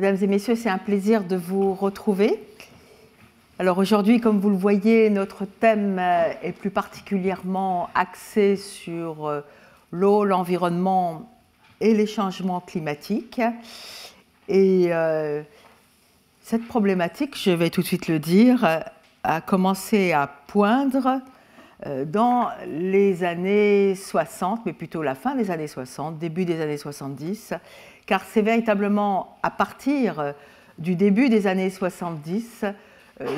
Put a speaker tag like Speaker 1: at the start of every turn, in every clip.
Speaker 1: Mesdames et messieurs, c'est un plaisir de vous retrouver. Alors aujourd'hui, comme vous le voyez, notre thème est plus particulièrement axé sur l'eau, l'environnement et les changements climatiques. Et cette problématique, je vais tout de suite le dire, a commencé à poindre dans les années 60, mais plutôt la fin des années 60, début des années 70, car c'est véritablement à partir du début des années 70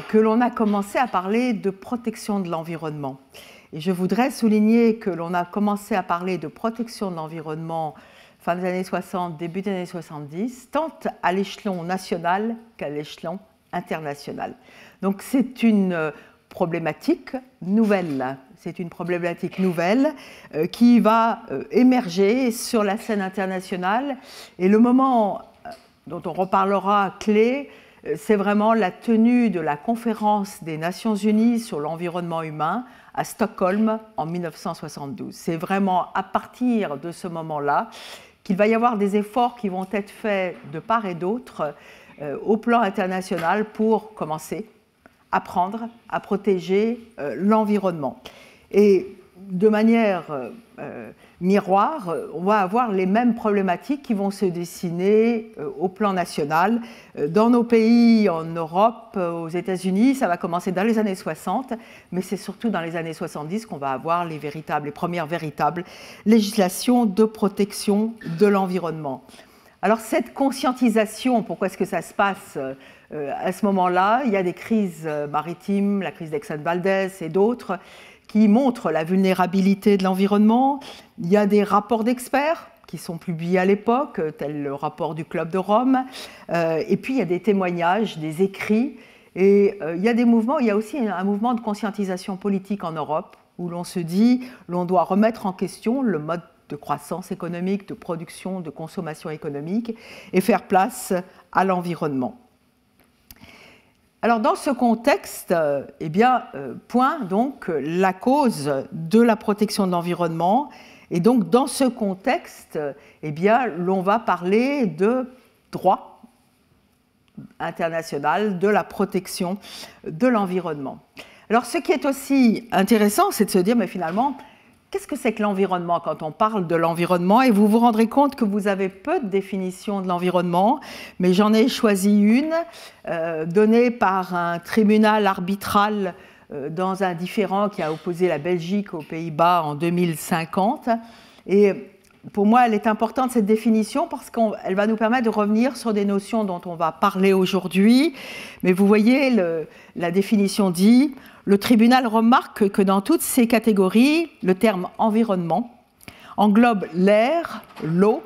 Speaker 1: que l'on a commencé à parler de protection de l'environnement. Et je voudrais souligner que l'on a commencé à parler de protection de l'environnement fin des années 60, début des années 70, tant à l'échelon national qu'à l'échelon international. Donc c'est une problématique nouvelle. C'est une problématique nouvelle qui va émerger sur la scène internationale. Et le moment dont on reparlera clé, c'est vraiment la tenue de la conférence des Nations Unies sur l'environnement humain à Stockholm en 1972. C'est vraiment à partir de ce moment-là qu'il va y avoir des efforts qui vont être faits de part et d'autre au plan international pour commencer apprendre à protéger l'environnement. Et de manière miroir, on va avoir les mêmes problématiques qui vont se dessiner au plan national. Dans nos pays, en Europe, aux États-Unis, ça va commencer dans les années 60, mais c'est surtout dans les années 70 qu'on va avoir les premières véritables législations de protection de l'environnement. Alors cette conscientisation, pourquoi est-ce que ça se passe à ce moment-là? Il y a des crises maritimes, la crise d'Exxon-Valdez et d'autres, qui montrent la vulnérabilité de l'environnement. Il y a des rapports d'experts qui sont publiés à l'époque, tel le rapport du Club de Rome. Et puis il y a des témoignages, des écrits. Et il y a des mouvements, il y a aussi un mouvement de conscientisation politique en Europe, où l'on se dit l'on doit remettre en question le mode de croissance économique, de production, de consommation économique, et faire place à l'environnement. Alors dans ce contexte, point donc la cause de la protection de l'environnement. Et donc dans ce contexte, l'on va parler de droit international de la protection de l'environnement. Alors ce qui est aussi intéressant, c'est de se dire, mais finalement, qu'est-ce que c'est que l'environnement quand on parle de l'environnement? Et vous vous rendrez compte que vous avez peu de définitions de l'environnement, mais j'en ai choisi une donnée par un tribunal arbitral dans un différend qui a opposé la Belgique aux Pays-Bas en 2050. Et pour moi, elle est importante, cette définition, parce qu'elle va nous permettre de revenir sur des notions dont on va parler aujourd'hui. Mais vous voyez, la définition dit: le tribunal remarque que dans toutes ces catégories, le terme environnement englobe l'air, l'eau,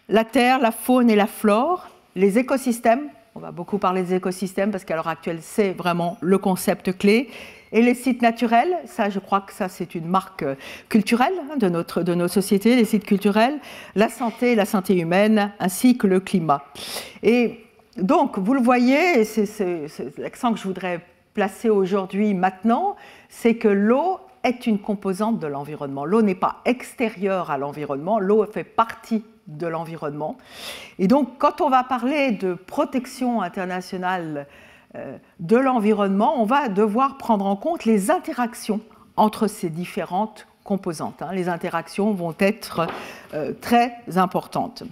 Speaker 1: la terre, la faune et la flore, les écosystèmes, on va beaucoup parler des écosystèmes parce qu'à l'heure actuelle c'est vraiment le concept clé, et les sites naturels, ça je crois que ça c'est une marque culturelle de nos sociétés, les sites culturels, la santé humaine ainsi que le climat. Et donc vous le voyez, et c'est l'accent que je voudrais placer aujourd'hui, maintenant, c'est que l'eau est une composante de l'environnement. L'eau n'est pas extérieure à l'environnement, l'eau fait partie de l'environnement. Et donc, quand on va parler de protection internationale de l'environnement, on va devoir prendre en compte les interactions entre ces différentes composantes. Les interactions vont être très importantes.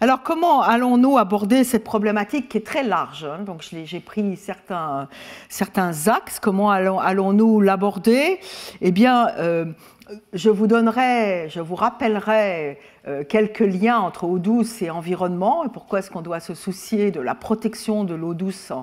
Speaker 1: Alors, comment allons-nous aborder cette problématique qui est très large? Donc, j'ai pris certains axes. Comment allons-nous l'aborder? Eh bien, je vous rappellerai quelques liens entre eau douce et environnement, et pourquoi est-ce qu'on doit se soucier de la protection de l'eau douce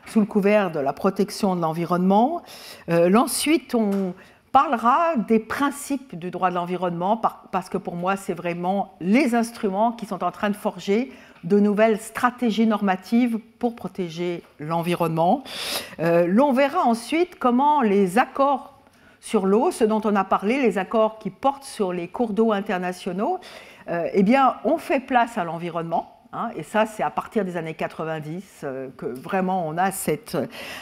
Speaker 1: sous le couvert de la protection de l'environnement. Ensuite, on parlera des principes du droit de l'environnement, parce que pour moi, c'est vraiment les instruments qui sont en train de forger de nouvelles stratégies normatives pour protéger l'environnement. L'on verra ensuite comment les accords sur l'eau, ce dont on a parlé, les accords qui portent sur les cours d'eau internationaux, ont fait place à l'environnement. Et ça, c'est à partir des années 90 que vraiment on a cette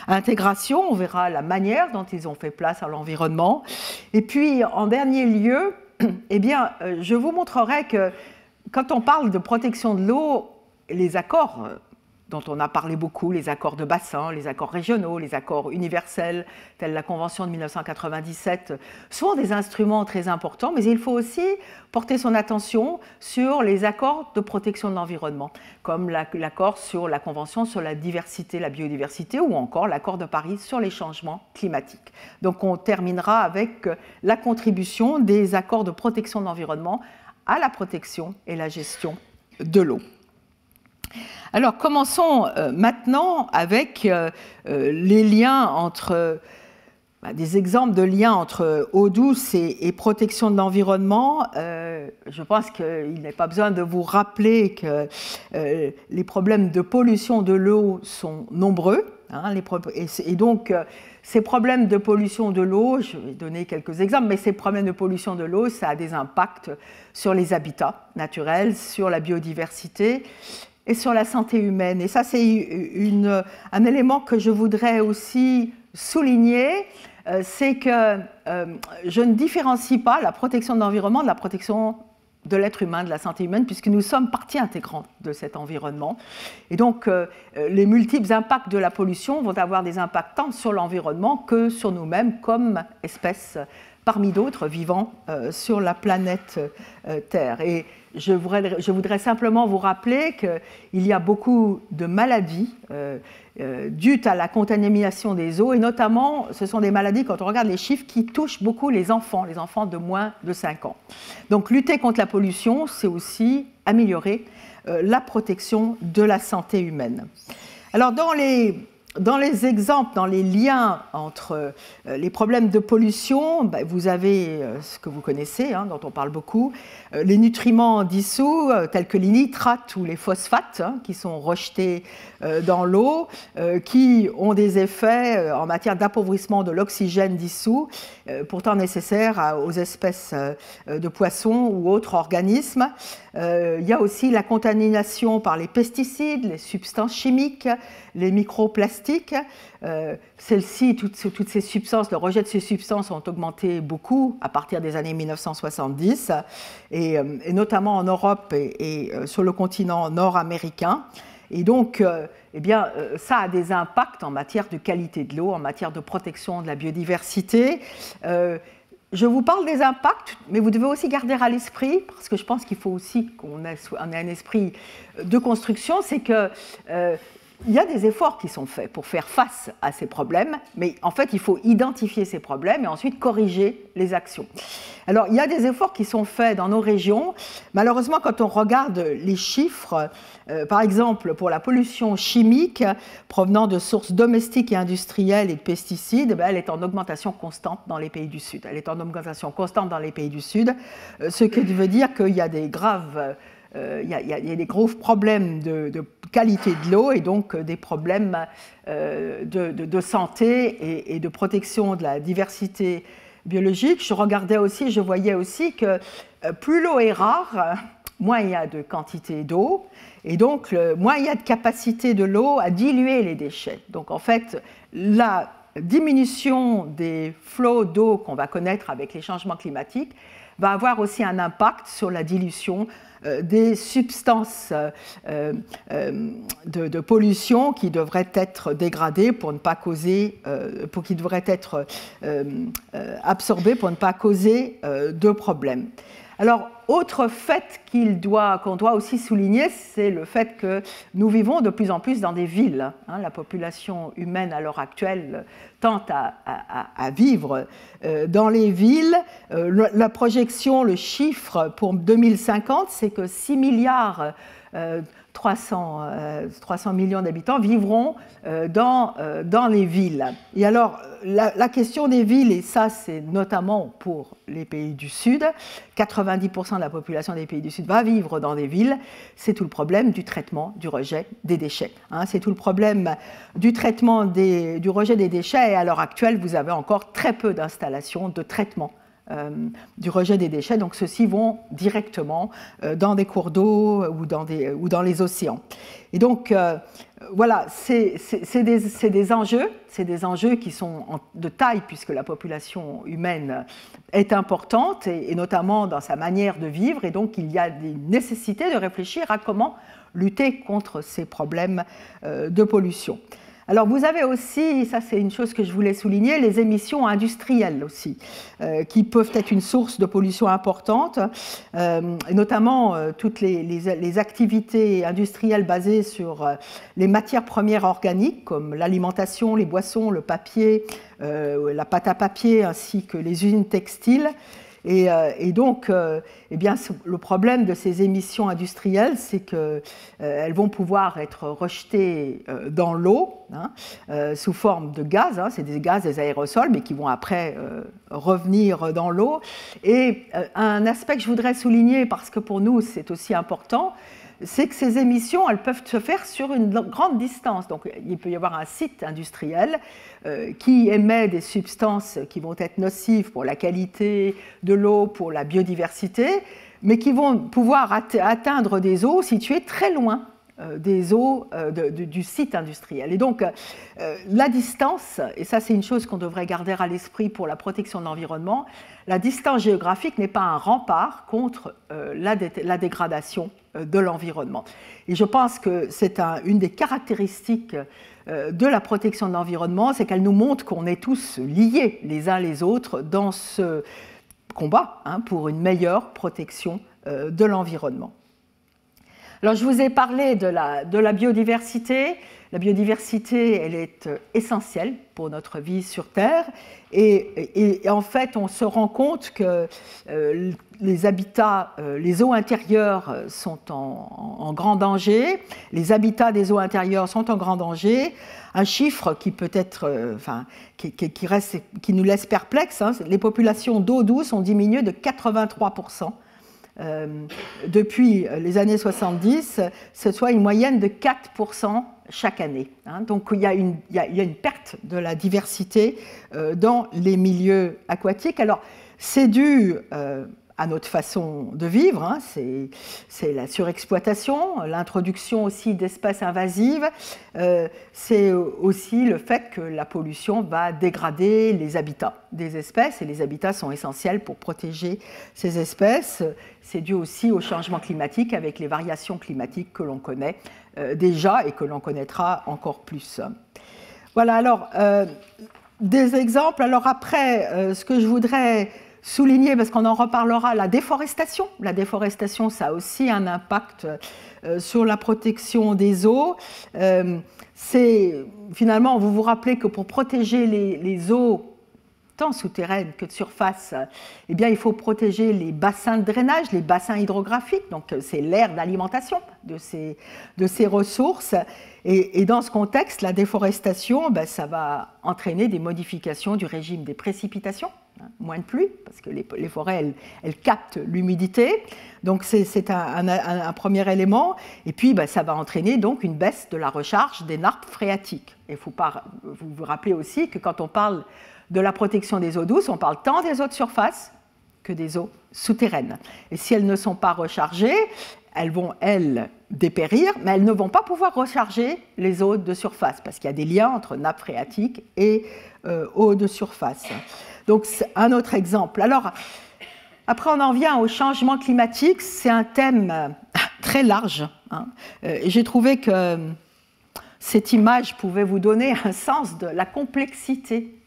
Speaker 1: intégration. On verra la manière dont ils ont fait place à l'environnement. Et puis, en dernier lieu, je vous montrerai que quand on parle de protection de l'eau, les accords dont on a parlé beaucoup, les accords de bassin, les accords régionaux, les accords universels, tels la Convention de 1997, sont des instruments très importants, mais il faut aussi porter son attention sur les accords de protection de l'environnement, comme l'accord sur la Convention sur la diversité, la biodiversité, ou encore l'accord de Paris sur les changements climatiques. Donc on terminera avec la contribution des accords de protection de l'environnement à la protection et la gestion de l'eau. Alors, commençons maintenant avec les liens entre, des exemples de liens entre eau douce et protection de l'environnement. Je pense qu'il n'est pas besoin de vous rappeler que les problèmes de pollution de l'eau sont nombreux. Et donc, ces problèmes de pollution de l'eau, je vais donner quelques exemples, mais ces problèmes de pollution de l'eau, ça a des impacts sur les habitats naturels, sur la biodiversité, et sur la santé humaine. Et ça, c'est un élément que je voudrais aussi souligner, c'est que je ne différencie pas la protection de l'environnement de la protection de l'être humain, de la santé humaine, puisque nous sommes partie intégrante de cet environnement. Et donc, les multiples impacts de la pollution vont avoir des impacts tant sur l'environnement que sur nous-mêmes comme espèces parmi d'autres vivant sur la planète Terre. Et je voudrais simplement vous rappeler qu'il y a beaucoup de maladies dues à la contamination des eaux, et notamment, ce sont des maladies, quand on regarde les chiffres, qui touchent beaucoup les enfants de moins de 5 ans. Donc, lutter contre la pollution, c'est aussi améliorer la protection de la santé humaine. Alors, dans les exemples, dans les liens entre les problèmes de pollution, vous avez ce que vous connaissez, dont on parle beaucoup, les nutriments dissous, tels que les nitrates ou les phosphates, qui sont rejetés dans l'eau, qui ont des effets en matière d'appauvrissement de l'oxygène dissous, pourtant nécessaire aux espèces de poissons ou autres organismes. Il y a aussi la contamination par les pesticides, les substances chimiques, les microplastiques. Celles-ci, toutes ces substances, le rejet de ces substances ont augmenté beaucoup à partir des années 1970, et notamment en Europe et sur le continent nord-américain. Et donc, ça a des impacts en matière de qualité de l'eau, en matière de protection de la biodiversité. Je vous parle des impacts, mais vous devez aussi garder à l'esprit, parce que je pense qu'il faut aussi qu'on ait un esprit de construction, c'est que il y a des efforts qui sont faits pour faire face à ces problèmes, mais en fait, il faut identifier ces problèmes et ensuite corriger les actions. Alors, il y a des efforts qui sont faits dans nos régions. Malheureusement, quand on regarde les chiffres, par exemple, pour la pollution chimique provenant de sources domestiques et industrielles et de pesticides, elle est en augmentation constante dans les pays du Sud. Elle est en augmentation constante dans les pays du Sud, ce qui veut dire qu'il y a des graves... il y a des gros problèmes de qualité de l'eau et donc des problèmes de santé et de protection de la diversité biologique. Je voyais aussi que plus l'eau est rare, moins il y a de quantité d'eau, et donc moins il y a de capacité de l'eau à diluer les déchets. Donc en fait, la diminution des flots d'eau qu'on va connaître avec les changements climatiques va avoir aussi un impact sur la dilution des substances de pollution qui devraient être dégradées pour ne pas causer, qui devraient être absorbées pour ne pas causer de problème. Alors, autre fait qu'on doit aussi souligner, c'est le fait que nous vivons de plus en plus dans des villes. La population humaine à l'heure actuelle tente à vivre dans les villes. La projection, le chiffre pour 2050, c'est que 6 milliards 300 millions d'habitants vivront dans les villes. Et alors, la question des villes, et ça c'est notamment pour les pays du Sud, 90% de la population des pays du Sud va vivre dans des villes, c'est tout le problème du traitement, du rejet des déchets. C'est tout le problème du traitement du rejet des déchets, et à l'heure actuelle, vous avez encore très peu d'installations de traitement du rejet des déchets. Donc ceux-ci vont directement dans des cours d'eau ou dans les océans. Et donc, voilà, c'est des enjeux qui sont de taille puisque la population humaine est importante et notamment dans sa manière de vivre. Et donc, il y a des nécessités de réfléchir à comment lutter contre ces problèmes de pollution. Alors vous avez aussi, ça c'est une chose que je voulais souligner, les émissions industrielles aussi, qui peuvent être une source de pollution importante, notamment toutes les activités industrielles basées sur les matières premières organiques, comme l'alimentation, les boissons, le papier, la pâte à papier, ainsi que les usines textiles. Et donc, eh bien, le problème de ces émissions industrielles, c'est qu'elles vont pouvoir être rejetées dans l'eau sous forme de gaz. C'est des gaz, des aérosols, mais qui vont après revenir dans l'eau. Et un aspect que je voudrais souligner, parce que pour nous, c'est aussi important, c'est que ces émissions, elles peuvent se faire sur une grande distance. Donc, il peut y avoir un site industriel qui émet des substances qui vont être nocives pour la qualité de l'eau, pour la biodiversité, mais qui vont pouvoir atteindre des eaux situées très loin des eaux du site industriel. Et donc, la distance, et ça c'est une chose qu'on devrait garder à l'esprit pour la protection de l'environnement, la distance géographique n'est pas un rempart contre la dégradation de l'environnement. Et je pense que c'est une des caractéristiques de la protection de l'environnement, c'est qu'elle nous montre qu'on est tous liés les uns les autres dans ce combat pour une meilleure protection de l'environnement. Alors, je vous ai parlé de la biodiversité. La biodiversité, elle est essentielle pour notre vie sur Terre. Et en fait, on se rend compte que les habitats, les eaux intérieures sont en grand danger. Les habitats des eaux intérieures sont en grand danger. Un chiffre qui peut être, qui nous laisse perplexes, les populations d'eau douce ont diminué de 83%. Depuis les années 70, ce soit une moyenne de 4% chaque année. Donc il y a une perte de la diversité dans les milieux aquatiques. Alors c'est dû à notre façon de vivre, c'est la surexploitation, l'introduction aussi d'espèces invasives, c'est aussi le fait que la pollution va dégrader les habitats des espèces, et les habitats sont essentiels pour protéger ces espèces. C'est dû aussi au changement climatique avec les variations climatiques que l'on connaît déjà et que l'on connaîtra encore plus. Voilà, alors des exemples. Alors après, ce que je voudrais souligner, parce qu'on en reparlera, la déforestation. La déforestation, ça a aussi un impact sur la protection des eaux. Finalement, vous vous rappelez que pour protéger les eaux, tant souterraines que de surface, eh bien, il faut protéger les bassins de drainage, les bassins hydrographiques, donc c'est l'aire d'alimentation de ces ressources. Et dans ce contexte, la déforestation, ça va entraîner des modifications du régime des précipitations, moins de pluie, parce que les forêts, elles captent l'humidité. Donc c'est un premier élément. Et puis, ça va entraîner donc une baisse de la recharge des nappes phréatiques. Et vous vous rappelez aussi que quand on parle de la protection des eaux douces, on parle tant des eaux de surface que des eaux souterraines. Et si elles ne sont pas rechargées, elles vont, dépérir, mais elles ne vont pas pouvoir recharger les eaux de surface, parce qu'il y a des liens entre nappes phréatiques et eaux de surface. Donc, c'est un autre exemple. Alors, après, on en vient au changement climatique. C'est un thème très large. J'ai trouvé que cette image pouvait vous donner un sens de la complexité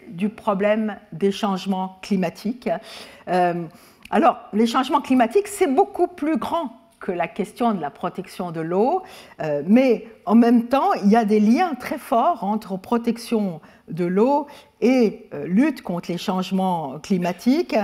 Speaker 1: du problème des changements climatiques. Alors, les changements climatiques, c'est beaucoup plus grand que la question de la protection de l'eau, mais en même temps, il y a des liens très forts entre protection de l'eau et lutte contre les changements climatiques.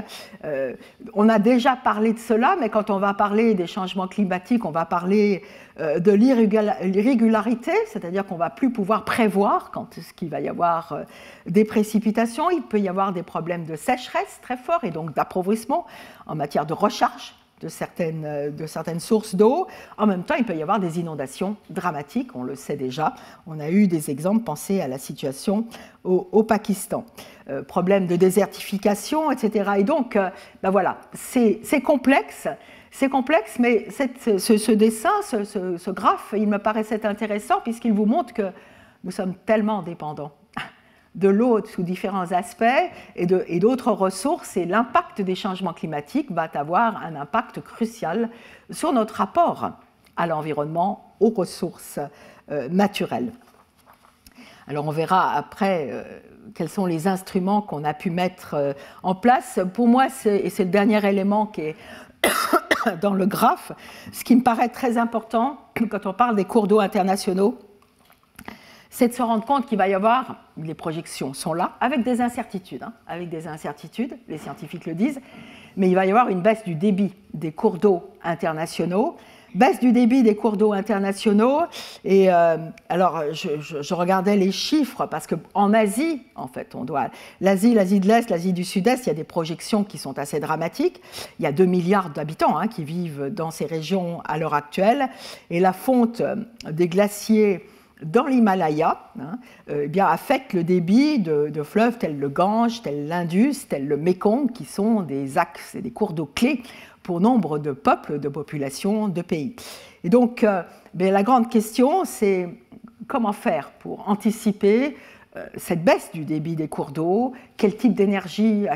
Speaker 1: On a déjà parlé de cela, mais quand on va parler des changements climatiques, on va parler de l'irrégularité, c'est-à-dire qu'on ne va plus pouvoir prévoir quand est-ce qu'il va y avoir des précipitations. Il peut y avoir des problèmes de sécheresse très forts et donc d'appauvrissement en matière de recharge de certaines sources d'eau. En même temps, il peut y avoir des inondations dramatiques, on le sait déjà. On a eu des exemples, pensez à la situation au Pakistan. Problème de désertification, etc. Et donc, ben voilà, c'est complexe. C'est complexe, mais ce dessin, ce graphe, il me paraissait intéressant puisqu'il vous montre que nous sommes tellement dépendants de l'eau sous différents aspects et d'autres ressources, et l'impact des changements climatiques va avoir un impact crucial sur notre rapport à l'environnement, aux ressources naturelles. Alors on verra après quels sont les instruments qu'on a pu mettre en place. Pour moi, et c'est le dernier élément qui est dans le graphe, ce qui me paraît très important quand on parle des cours d'eau internationaux, c'est de se rendre compte qu'il va y avoir, les projections sont là, avec des incertitudes, les scientifiques le disent, mais il va y avoir une baisse du débit des cours d'eau internationaux, et alors je regardais les chiffres, parce qu'en Asie, en fait, l'Asie de l'Est, l'Asie du Sud-Est, il y a des projections qui sont assez dramatiques, il y a 2 milliards d'habitants qui vivent dans ces régions à l'heure actuelle, et la fonte des glaciers dans l'Himalaya affecte le débit de fleuves tels le Gange, tels l'Indus, tels le Mékong, qui sont des axes et des cours d'eau clés pour nombre de peuples, de populations, de pays. Et donc, la grande question, c'est comment faire pour anticiper cette baisse du débit des cours d'eau, à quel type d'énergie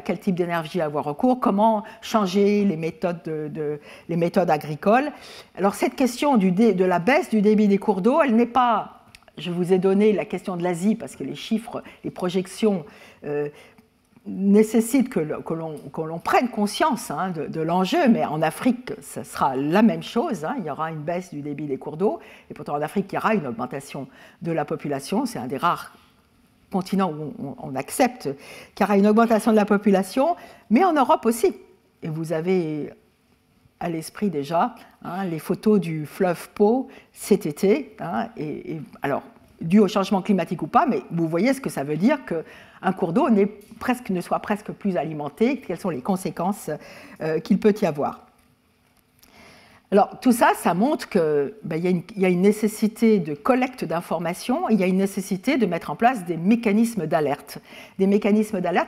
Speaker 1: avoir recours, comment changer les méthodes agricoles. Alors cette question de la baisse du débit des cours d'eau, elle n'est pas... Je vous ai donné la question de l'Asie parce que les chiffres, les projections nécessitent que l'on prenne conscience de l'enjeu, mais en Afrique, ce sera la même chose. Il y aura une baisse du débit des cours d'eau, et pourtant en Afrique, il y aura une augmentation de la population. C'est un des rares continents où on accepte qu'il y aura une augmentation de la population, mais en Europe aussi. Et vous avez à l'esprit déjà les photos du fleuve Pô cet été, alors dû au changement climatique ou pas, mais vous voyez ce que ça veut dire qu'un cours d'eau ne soit presque plus alimenté, quelles sont les conséquences qu'il peut y avoir. Alors tout ça, ça montre qu'il y a une nécessité de collecte d'informations, il y a une nécessité de mettre en place des mécanismes d'alerte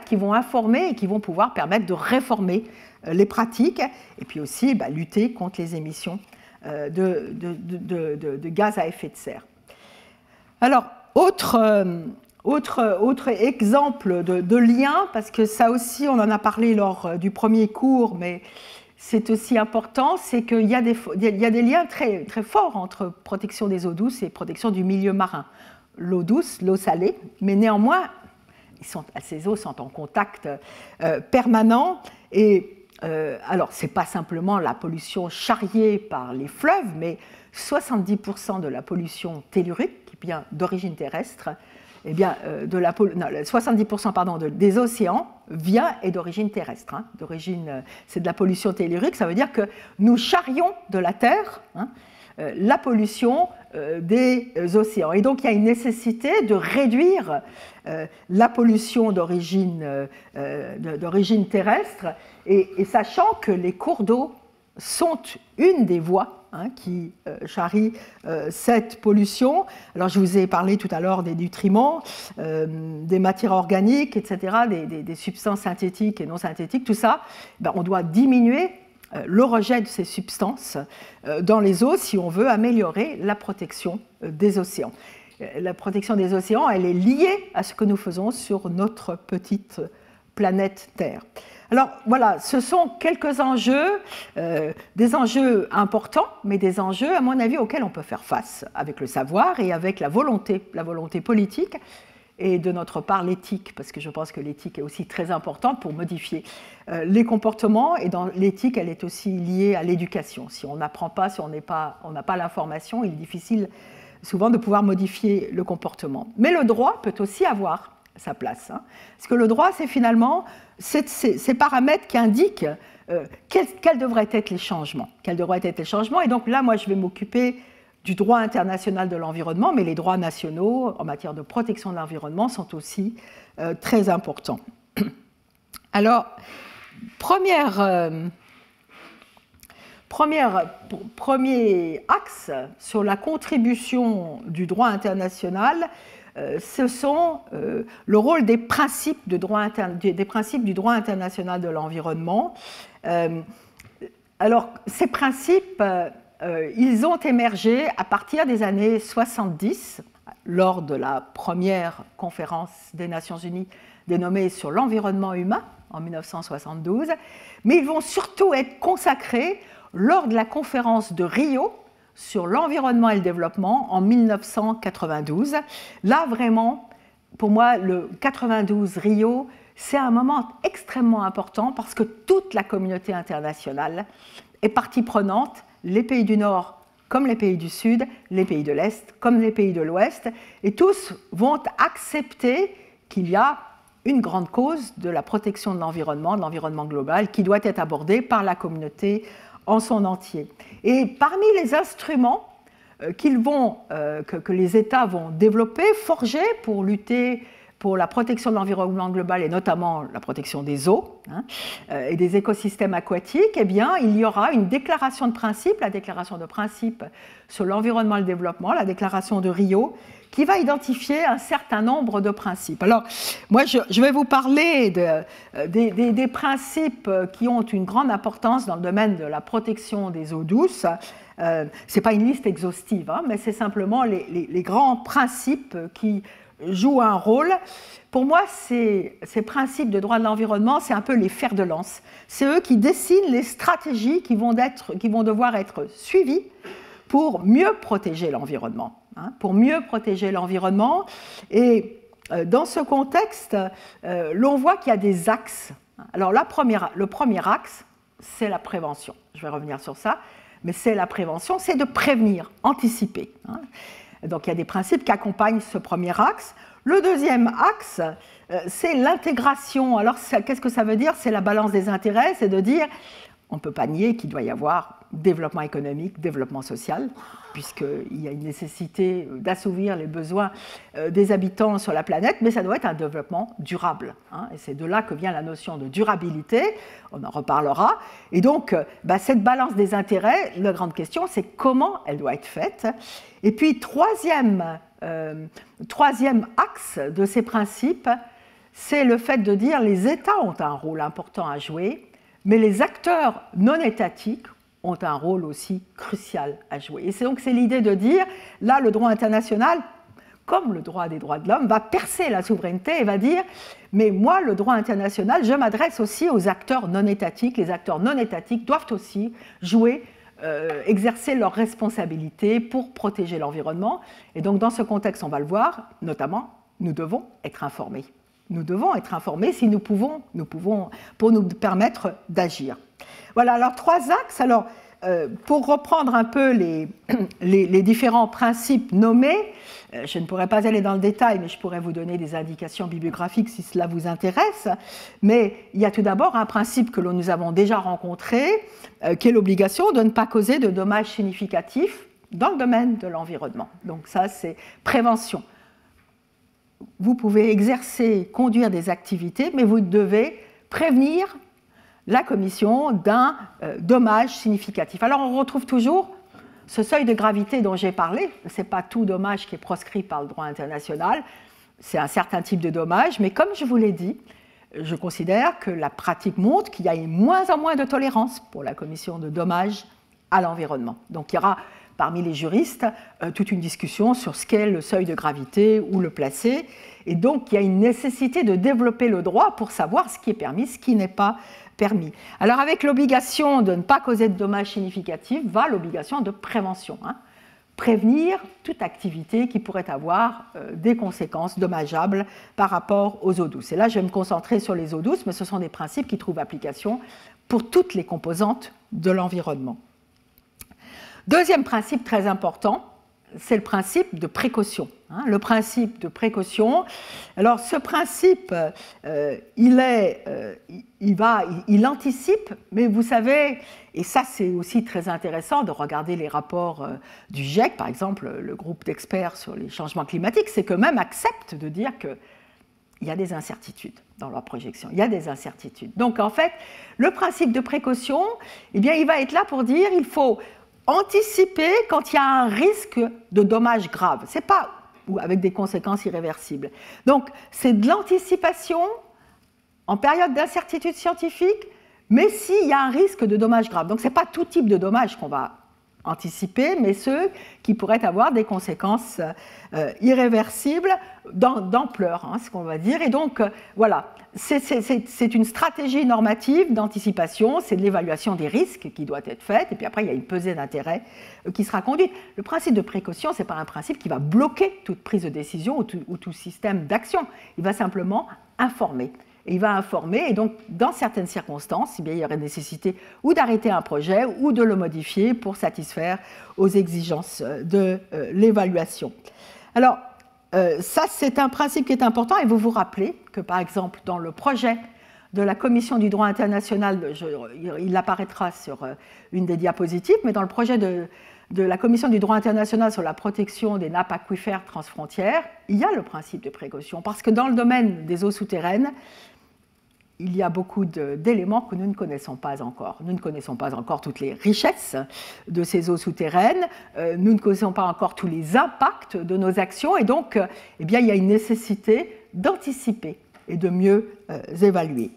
Speaker 1: qui vont informer et qui vont pouvoir permettre de réformer les pratiques, et puis aussi lutter contre les émissions de gaz à effet de serre. Alors, autre exemple de lien, parce que ça aussi, on en a parlé lors du premier cours, mais c'est aussi important, c'est qu'il y a des liens très, très forts entre protection des eaux douces et protection du milieu marin. L'eau douce, l'eau salée, mais néanmoins, ces eaux sont en contact permanent, et alors, ce n'est pas simplement la pollution charriée par les fleuves, mais 70% de la pollution tellurique, qui vient d'origine terrestre, 70% des océans vient et d'origine terrestre. C'est de la pollution tellurique, ça veut dire que nous charrions de la Terre la pollution des océans. Et donc, il y a une nécessité de réduire la pollution d'origine terrestre, et sachant que les cours d'eau sont une des voies qui charrient cette pollution. Alors, je vous ai parlé tout à l'heure des nutriments, des matières organiques, etc., des substances synthétiques et non synthétiques. Tout ça, on doit diminuer le rejet de ces substances dans les eaux si on veut améliorer la protection des océans. La protection des océans, elle est liée à ce que nous faisons sur notre petite planète Terre. Alors voilà, ce sont quelques enjeux, des enjeux importants, mais des enjeux, à mon avis, auxquels on peut faire face avec le savoir et avec la volonté politique, et de notre part l'éthique, parce que je pense que l'éthique est aussi très importante pour modifier les comportements, et dans l'éthique, elle est aussi liée à l'éducation. Si on n'apprend pas, si on n'a pas l'information, il est difficile souvent de pouvoir modifier le comportement. Mais le droit peut aussi avoir sa place, parce que le droit, c'est finalement ces paramètres qui indiquent quels devraient être les changements. Et donc là, moi, je vais m'occuper du droit international de l'environnement, mais les droits nationaux en matière de protection de l'environnement sont aussi très importants. Alors, première Premier axe sur la contribution du droit international, ce sont le rôle des principes du droit international de l'environnement. Alors, ces principes, ils ont émergé à partir des années 70, lors de la première conférence des Nations Unies dénommée sur l'environnement humain en 1972, mais ils vont surtout être consacrés lors de la conférence de Rio sur l'environnement et le développement en 1992. Là, vraiment, pour moi, le 92 Rio, c'est un moment extrêmement important parce que toute la communauté internationale est partie prenante, les pays du Nord comme les pays du Sud, les pays de l'Est comme les pays de l'Ouest, et tous vont accepter qu'il y a une grande cause de la protection de l'environnement global, qui doit être abordée par la communauté en son entier. Et parmi les instruments que les États vont développer, forger pour lutter pour la protection de l'environnement global et notamment la protection des eaux et des écosystèmes aquatiques, eh bien, il y aura une déclaration de principe, la déclaration de principe sur l'environnement et le développement, la déclaration de Rio, qui va identifier un certain nombre de principes. Alors, moi, je vais vous parler des principes qui ont une grande importance dans le domaine de la protection des eaux douces. Ce n'est pas une liste exhaustive, mais c'est simplement les grands principes qui jouent un rôle. Pour moi, ces principes de droit de l'environnement, c'est un peu les fers de lance. C'est eux qui dessinent les stratégies qui vont devoir être suivies pour mieux protéger l'environnement. Pour mieux protéger l'environnement. Et dans ce contexte, l'on voit qu'il y a des axes. Alors, le premier axe, c'est la prévention. Je vais revenir sur ça. Mais c'est la prévention, c'est de prévenir, anticiper. Donc, il y a des principes qui accompagnent ce premier axe. Le deuxième axe, c'est l'intégration. Alors, qu'est-ce que ça veut dire? C'est la balance des intérêts, c'est de dire, on ne peut pas nier qu'il doit y avoir développement économique, développement social, puisqu'il y a une nécessité d'assouvir les besoins des habitants sur la planète, mais ça doit être un développement durable. Et c'est de là que vient la notion de durabilité, on en reparlera. Et donc, cette balance des intérêts, la grande question, c'est comment elle doit être faite. Et puis, troisième axe de ces principes, c'est le fait de dire que les États ont un rôle important à jouer, mais les acteurs non étatiques ont un rôle aussi crucial à jouer. Et c'est l'idée de dire, là, le droit international, comme le droit des droits de l'homme, va percer la souveraineté et va dire, mais moi, le droit international, je m'adresse aussi aux acteurs non étatiques. Les acteurs non étatiques doivent aussi jouer, exercer leurs responsabilités pour protéger l'environnement. Et donc, dans ce contexte, on va le voir, notamment, nous devons être informés. Nous devons être informés si nous pouvons pour nous permettre d'agir. Voilà, alors trois axes. Alors, pour reprendre un peu les différents principes nommés, je ne pourrais pas aller dans le détail, mais je pourrais vous donner des indications bibliographiques si cela vous intéresse. Mais il y a tout d'abord un principe que nous avons déjà rencontré, qui est l'obligation de ne pas causer de dommages significatifs dans le domaine de l'environnement. Donc ça, c'est prévention. Vous pouvez conduire des activités, mais vous devez prévenir la commission d'un dommage significatif. Alors on retrouve toujours ce seuil de gravité dont j'ai parlé. Ce n'est pas tout dommage qui est proscrit par le droit international, c'est un certain type de dommage, mais comme je vous l'ai dit, je considère que la pratique montre qu'il y a moins en moins de tolérance pour la commission de dommages à l'environnement. Donc il y aura parmi les juristes toute une discussion sur ce qu'est le seuil de gravité, où le placer. Et donc, il y a une nécessité de développer le droit pour savoir ce qui est permis, ce qui n'est pas permis. Alors, avec l'obligation de ne pas causer de dommages significatifs, va l'obligation de prévention. Prévenir toute activité qui pourrait avoir des conséquences dommageables par rapport aux eaux douces. Et là, je vais me concentrer sur les eaux douces, mais ce sont des principes qui trouvent application pour toutes les composantes de l'environnement. Deuxième principe très important, c'est le principe de précaution. Le principe de précaution. Alors, ce principe, il anticipe, mais vous savez, et ça c'est aussi très intéressant de regarder les rapports du GIEC, par exemple, le groupe d'experts sur les changements climatiques, c'est qu'eux-mêmes acceptent de dire que il y a des incertitudes dans leur projection. Il y a des incertitudes. Donc, en fait, le principe de précaution, eh bien, il va être là pour dire qu'il faut anticiper quand il y a un risque de dommages graves. Ce n'est pas ou avec des conséquences irréversibles. Donc, c'est de l'anticipation en période d'incertitude scientifique, mais s'il y a un risque de dommages graves. Donc, ce n'est pas tout type de dommages qu'on va anticiper, mais ceux qui pourraient avoir des conséquences irréversibles d'ampleur, hein, ce qu'on va dire. Et donc, voilà, c'est une stratégie normative d'anticipation, c'est de l'évaluation des risques qui doit être faite, et puis après, il y a une pesée d'intérêt qui sera conduite. Le principe de précaution, ce n'est pas un principe qui va bloquer toute prise de décision ou tout système d'action. Il va simplement informer. Et il va informer, et donc, dans certaines circonstances, eh bien, il y aurait nécessité ou d'arrêter un projet ou de le modifier pour satisfaire aux exigences de l'évaluation. Alors, ça, c'est un principe qui est important, et vous vous rappelez que, par exemple, dans le projet de la Commission du droit international, il apparaîtra sur une des diapositives, mais dans le projet de la Commission du droit international sur la protection des nappes aquifères transfrontières, il y a le principe de précaution, parce que dans le domaine des eaux souterraines, il y a beaucoup d'éléments que nous ne connaissons pas encore. Nous ne connaissons pas encore toutes les richesses de ces eaux souterraines, nous ne connaissons pas encore tous les impacts de nos actions, et donc eh bien, il y a une nécessité d'anticiper et de mieux évaluer.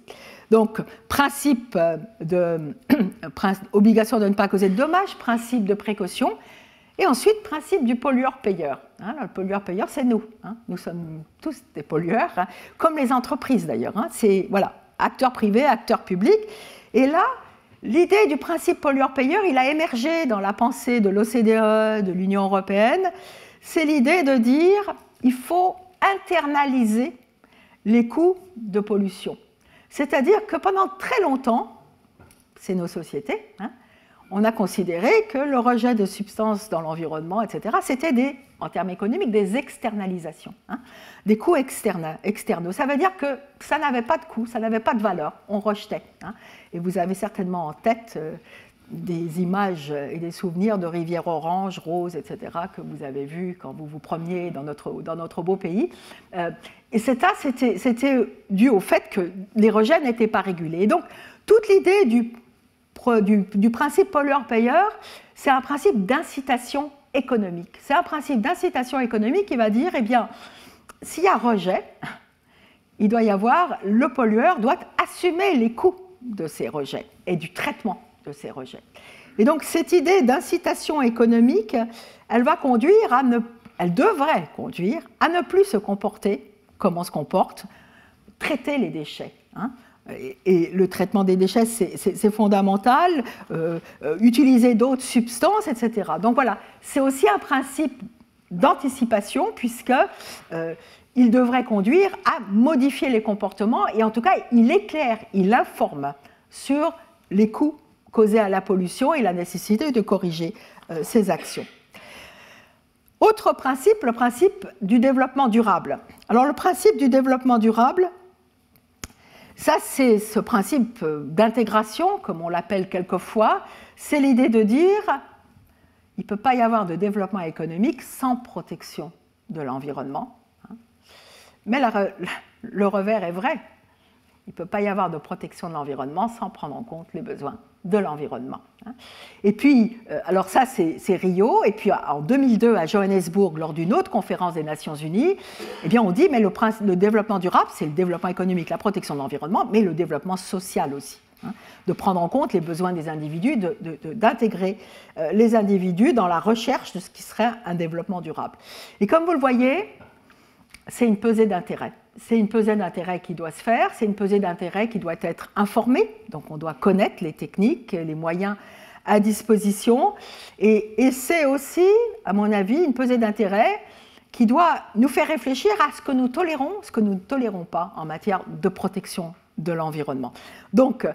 Speaker 1: Donc, principe obligation de ne pas causer de dommages, principe de précaution, et ensuite, principe du pollueur-payeur. Hein, le pollueur-payeur, c'est nous. Hein, nous sommes tous des pollueurs, hein, comme les entreprises d'ailleurs. Hein, c'est, voilà, acteurs privés, acteurs publics. Et là, l'idée du principe pollueur-payeur, il a émergé dans la pensée de l'OCDE, de l'Union européenne. C'est l'idée de dire il faut internaliser les coûts de pollution. C'est-à-dire que pendant très longtemps, c'est nos sociétés, hein, on a considéré que le rejet de substances dans l'environnement, etc., c'était en termes économiques, des externalisations, hein, des coûts externes. Ça veut dire que ça n'avait pas de coût, ça n'avait pas de valeur, on rejetait. Hein. Et vous avez certainement en tête des images et des souvenirs de rivières oranges, roses, etc., que vous avez vues quand vous vous promeniez dans notre beau pays. Et ça, c'était dû au fait que les rejets n'étaient pas régulés. Et donc, toute l'idée du principe pollueur-payeur, c'est un principe d'incitation économique. C'est un principe d'incitation économique qui va dire, eh bien, s'il y a rejet, il doit y avoir, le pollueur doit assumer les coûts de ces rejets et du traitement de ces rejets. Et donc, cette idée d'incitation économique, elle devrait conduire à ne plus se comporter comme on se comporte, traiter les déchets. Hein. Et le traitement des déchets, c'est fondamental, utiliser d'autres substances, etc. Donc voilà, c'est aussi un principe d'anticipation, puisqu'il devrait conduire à modifier les comportements, et en tout cas, il éclaire, il informe sur les coûts causés à la pollution et la nécessité de corriger ces actions. Autre principe, le principe du développement durable. Alors le principe du développement durable, ça, c'est ce principe d'intégration, comme on l'appelle quelquefois, c'est l'idée de dire il ne peut pas y avoir de développement économique sans protection de l'environnement. Mais le revers est vrai. Il ne peut pas y avoir de protection de l'environnement sans prendre en compte les besoins de l'environnement. Et puis, alors ça, c'est Rio, et puis en 2002, à Johannesburg, lors d'une autre conférence des Nations Unies, eh bien, on dit, mais le développement durable, c'est le développement économique, la protection de l'environnement, mais le développement social aussi, hein, de prendre en compte les besoins des individus, d'intégrer les individus dans la recherche de ce qui serait un développement durable. Et comme vous le voyez, c'est une pesée d'intérêts. C'est une pesée d'intérêts qui doit se faire, c'est une pesée d'intérêts qui doit être informée, donc on doit connaître les techniques, les moyens à disposition, et c'est aussi, à mon avis, une pesée d'intérêts qui doit nous faire réfléchir à ce que nous tolérons, ce que nous ne tolérons pas en matière de protection de l'environnement. Donc,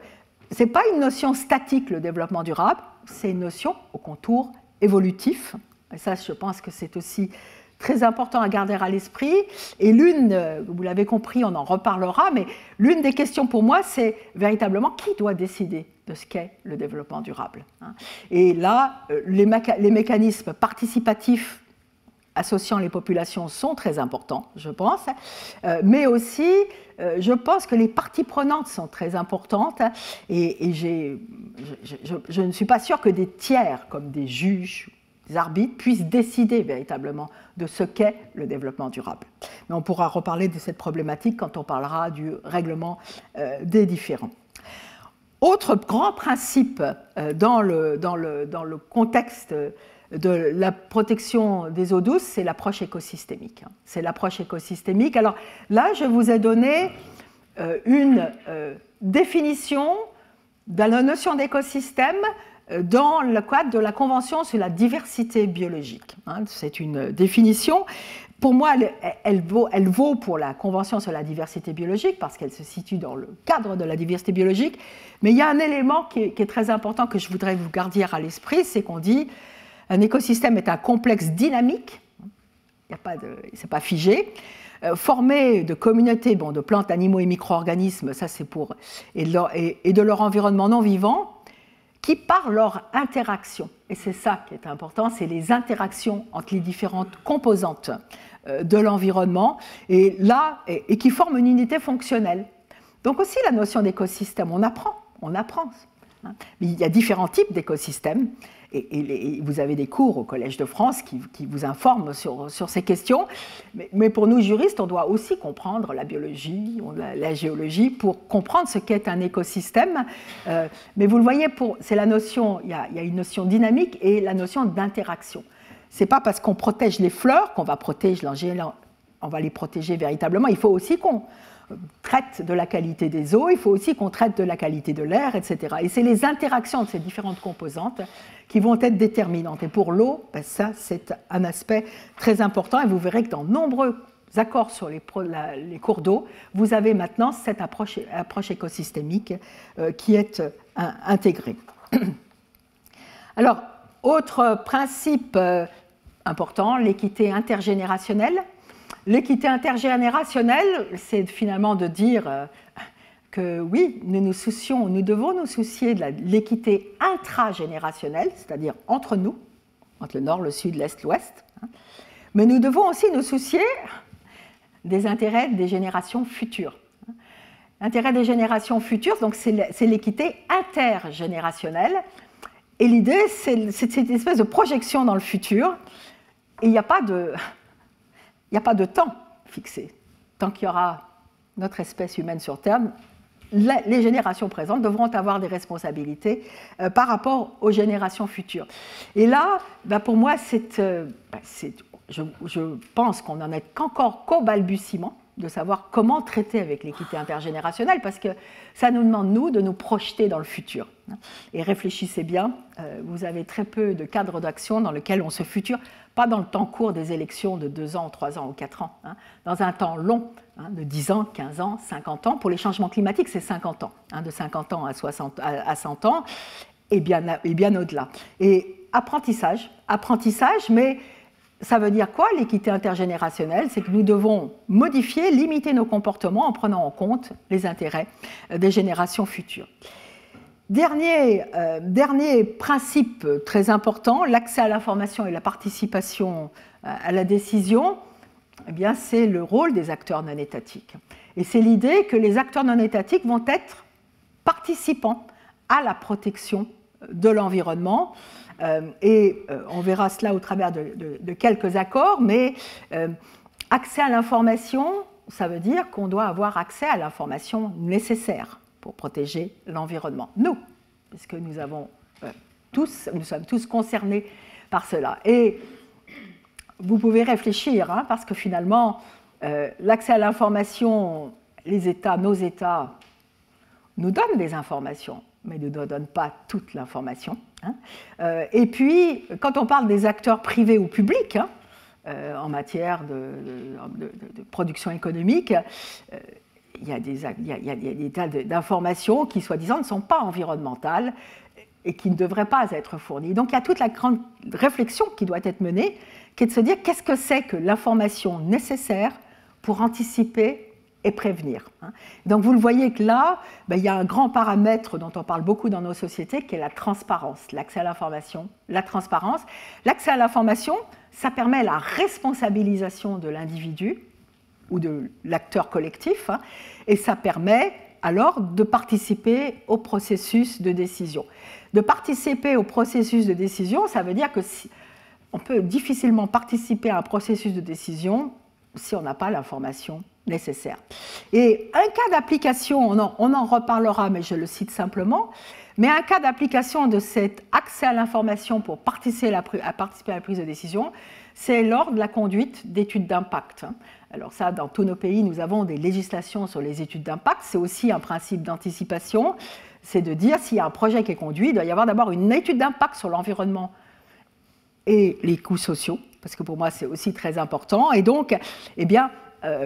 Speaker 1: ce n'est pas une notion statique, le développement durable, c'est une notion au contour évolutif, et ça, je pense que c'est aussi très important à garder à l'esprit, et vous l'avez compris, on en reparlera, mais l'une des questions pour moi, c'est véritablement qui doit décider de ce qu'est le développement durable. Et là, les mécanismes participatifs associant les populations sont très importants, je pense, mais aussi, je pense que les parties prenantes sont très importantes, et je ne suis pas sûre que des tiers, comme des juges, des arbitres, puissent décider véritablement de ce qu'est le développement durable. Mais on pourra reparler de cette problématique quand on parlera du règlement des différends. Autre grand principe dans le contexte de la protection des eaux douces, c'est l'approche écosystémique. C'est l'approche écosystémique. Alors là, je vous ai donné une définition de la notion d'écosystème dans le cadre de la Convention sur la diversité biologique. C'est une définition. Pour moi, elle vaut pour la Convention sur la diversité biologique parce qu'elle se situe dans le cadre de la diversité biologique. Mais il y a un élément qui est très important que je voudrais que vous gardiez à l'esprit, c'est qu'on dit un écosystème est un complexe dynamique, ce n'est pas figé, formé de communautés de plantes, animaux et micro-organismes, ça c'est pour, et de leur environnement non vivant, qui par leur interaction, et c'est ça qui est important, c'est les interactions entre les différentes composantes de l'environnement, et qui forment une unité fonctionnelle. Donc aussi la notion d'écosystème, on apprend. Mais il y a différents types d'écosystèmes, et vous avez des cours au Collège de France qui vous informent sur ces questions, mais pour nous juristes, on doit aussi comprendre la biologie, la géologie, pour comprendre ce qu'est un écosystème. Mais vous le voyez, c'est la notion, il y a une notion dynamique et la notion d'interaction. Ce n'est pas parce qu'on protège les fleurs qu'on va protéger on va les protéger véritablement. Il faut aussi qu'on traite de la qualité des eaux, il faut aussi qu'on traite de la qualité de l'air, etc. Et c'est les interactions de ces différentes composantes qui vont être déterminantes. Et pour l'eau, ça, c'est un aspect très important. Et vous verrez que dans nombreux accords sur les cours d'eau, vous avez maintenant cette approche écosystémique qui est intégrée. Alors, autre principe important, l'équité intergénérationnelle. L'équité intergénérationnelle, c'est finalement de dire que oui, nous devons nous soucier de l'équité intragénérationnelle, c'est-à-dire entre nous, entre le nord, le sud, l'est, l'ouest, mais nous devons aussi nous soucier des intérêts des générations futures. L'intérêt des générations futures, donc c'est l'équité intergénérationnelle, et l'idée, c'est cette espèce de projection dans le futur, et il n'y a pas de temps fixé. Tant qu'il y aura notre espèce humaine sur Terre, les générations présentes devront avoir des responsabilités par rapport aux générations futures. Et là, pour moi, je pense qu'on n'en est qu'encore qu'au balbutiement de savoir comment traiter avec l'équité intergénérationnelle, parce que ça nous demande, nous, de nous projeter dans le futur. Et réfléchissez bien, vous avez très peu de cadres d'action dans lesquels on se future, pas dans le temps court des élections de 2 ans, 3 ans ou 4 ans, dans un temps long, de 10 ans, 15 ans, 50 ans. Pour les changements climatiques, c'est 50 ans, de 50 ans à 100 ans, et bien au-delà. Et apprentissage, mais ça veut dire quoi, l'équité intergénérationnelle? C'est que nous devons modifier, limiter nos comportements en prenant en compte les intérêts des générations futures. Dernier principe très important, l'accès à l'information et la participation à la décision, eh bien, c'est le rôle des acteurs non étatiques. Et c'est l'idée que les acteurs non étatiques vont être participants à la protection de l'environnement. Et on verra cela au travers de quelques accords, mais accès à l'information, ça veut dire qu'on doit avoir accès à l'information nécessaire pour protéger l'environnement. Nous, puisque nous sommes tous concernés par cela. Et vous pouvez réfléchir, parce que finalement, l'accès à l'information, nos États nous donnent des informations, mais ne nous donnent pas toute l'information. Et puis, quand on parle des acteurs privés ou publics, en matière de production économique, il y a des tas d'informations qui, soi-disant, ne sont pas environnementales et qui ne devraient pas être fournies. Donc, il y a toute la grande réflexion qui doit être menée, qui est de se dire qu'est-ce que c'est que l'information nécessaire pour anticiper et prévenir. Donc, vous le voyez que là, il y a un grand paramètre dont on parle beaucoup dans nos sociétés, qui est la transparence, l'accès à l'information, la transparence. L'accès à l'information, ça permet la responsabilisation de l'individu ou de l'acteur collectif, hein, et ça permet alors de participer au processus de décision. De participer au processus de décision, ça veut dire que on peut difficilement participer à un processus de décision si on n'a pas l'information nécessaire. Et un cas d'application, on en reparlera, mais je le cite simplement, mais un cas d'application de cet accès à l'information pour participer à la prise de décision, c'est lors de la conduite d'études d'impact. Alors ça, dans tous nos pays, nous avons des législations sur les études d'impact. C'est aussi un principe d'anticipation. C'est de dire, s'il y a un projet qui est conduit, il doit y avoir d'abord une étude d'impact sur l'environnement et les coûts sociaux, parce que pour moi, c'est aussi très important. Et donc, eh bien,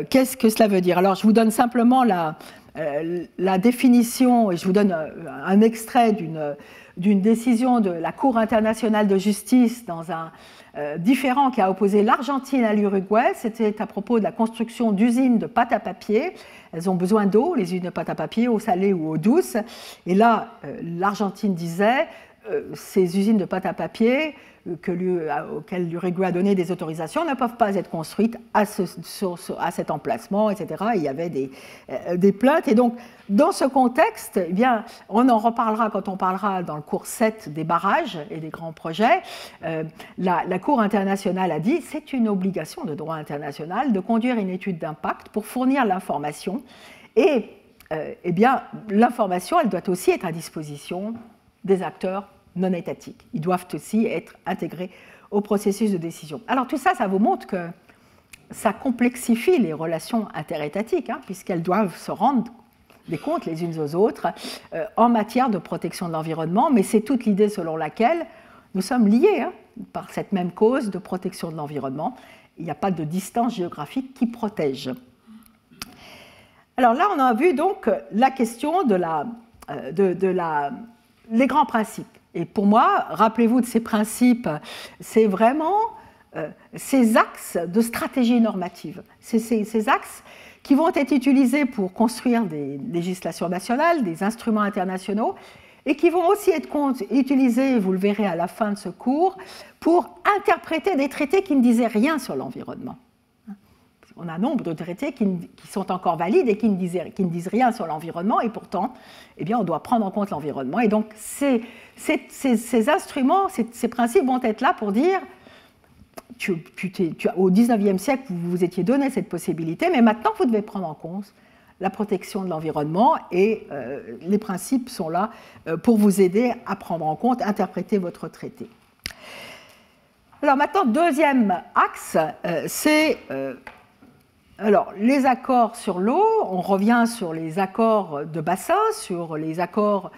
Speaker 1: qu'est-ce que cela veut dire? Alors, je vous donne simplement la définition, et je vous donne un extrait d'une décision de la Cour internationale de justice dans un différend qui a opposé l'Argentine à l'Uruguay. C'était à propos de la construction d'usines de pâte à papier. Elles ont besoin d'eau, les usines de pâte à papier, eau salée ou eau douce. Et là, l'Argentine disait, ces usines de pâte à papier auxquelles l'Uruguay a donné des autorisations ne peuvent pas être construites à cet emplacement, etc. Et il y avait des plaintes. Et donc, dans ce contexte, eh bien, on en reparlera quand on parlera dans le cours 7 des barrages et des grands projets. La Cour internationale a dit c'est une obligation de droit international de conduire une étude d'impact pour fournir l'information. Et eh bien, l'information, elle doit aussi être à disposition des acteurs non étatiques. Ils doivent aussi être intégrés au processus de décision. Alors tout ça, ça vous montre que ça complexifie les relations interétatiques, hein, puisqu'elles doivent se rendre des comptes les unes aux autres en matière de protection de l'environnement, mais c'est toute l'idée selon laquelle nous sommes liés hein, par cette même cause de protection de l'environnement. Il n'y a pas de distance géographique qui protège. Alors là, on a vu donc la question les grands principes. Et pour moi, rappelez-vous de ces principes, c'est vraiment ces axes de stratégie normative. C'est ces axes qui vont être utilisés pour construire des législations nationales, des instruments internationaux, et qui vont aussi être utilisés, vous le verrez à la fin de ce cours, pour interpréter des traités qui ne disaient rien sur l'environnement. On a nombre de traités qui sont encore valides et qui ne disent rien sur l'environnement, et pourtant, eh bien, on doit prendre en compte l'environnement. Et donc, ces instruments, ces principes vont être là pour dire, au XIXe siècle, vous vous étiez donné cette possibilité, mais maintenant, vous devez prendre en compte la protection de l'environnement, et les principes sont là pour vous aider à prendre en compte, interpréter votre traité. Alors maintenant, deuxième axe, c'est... Alors, les accords sur l'eau, on revient sur les accords de bassin, sur les accords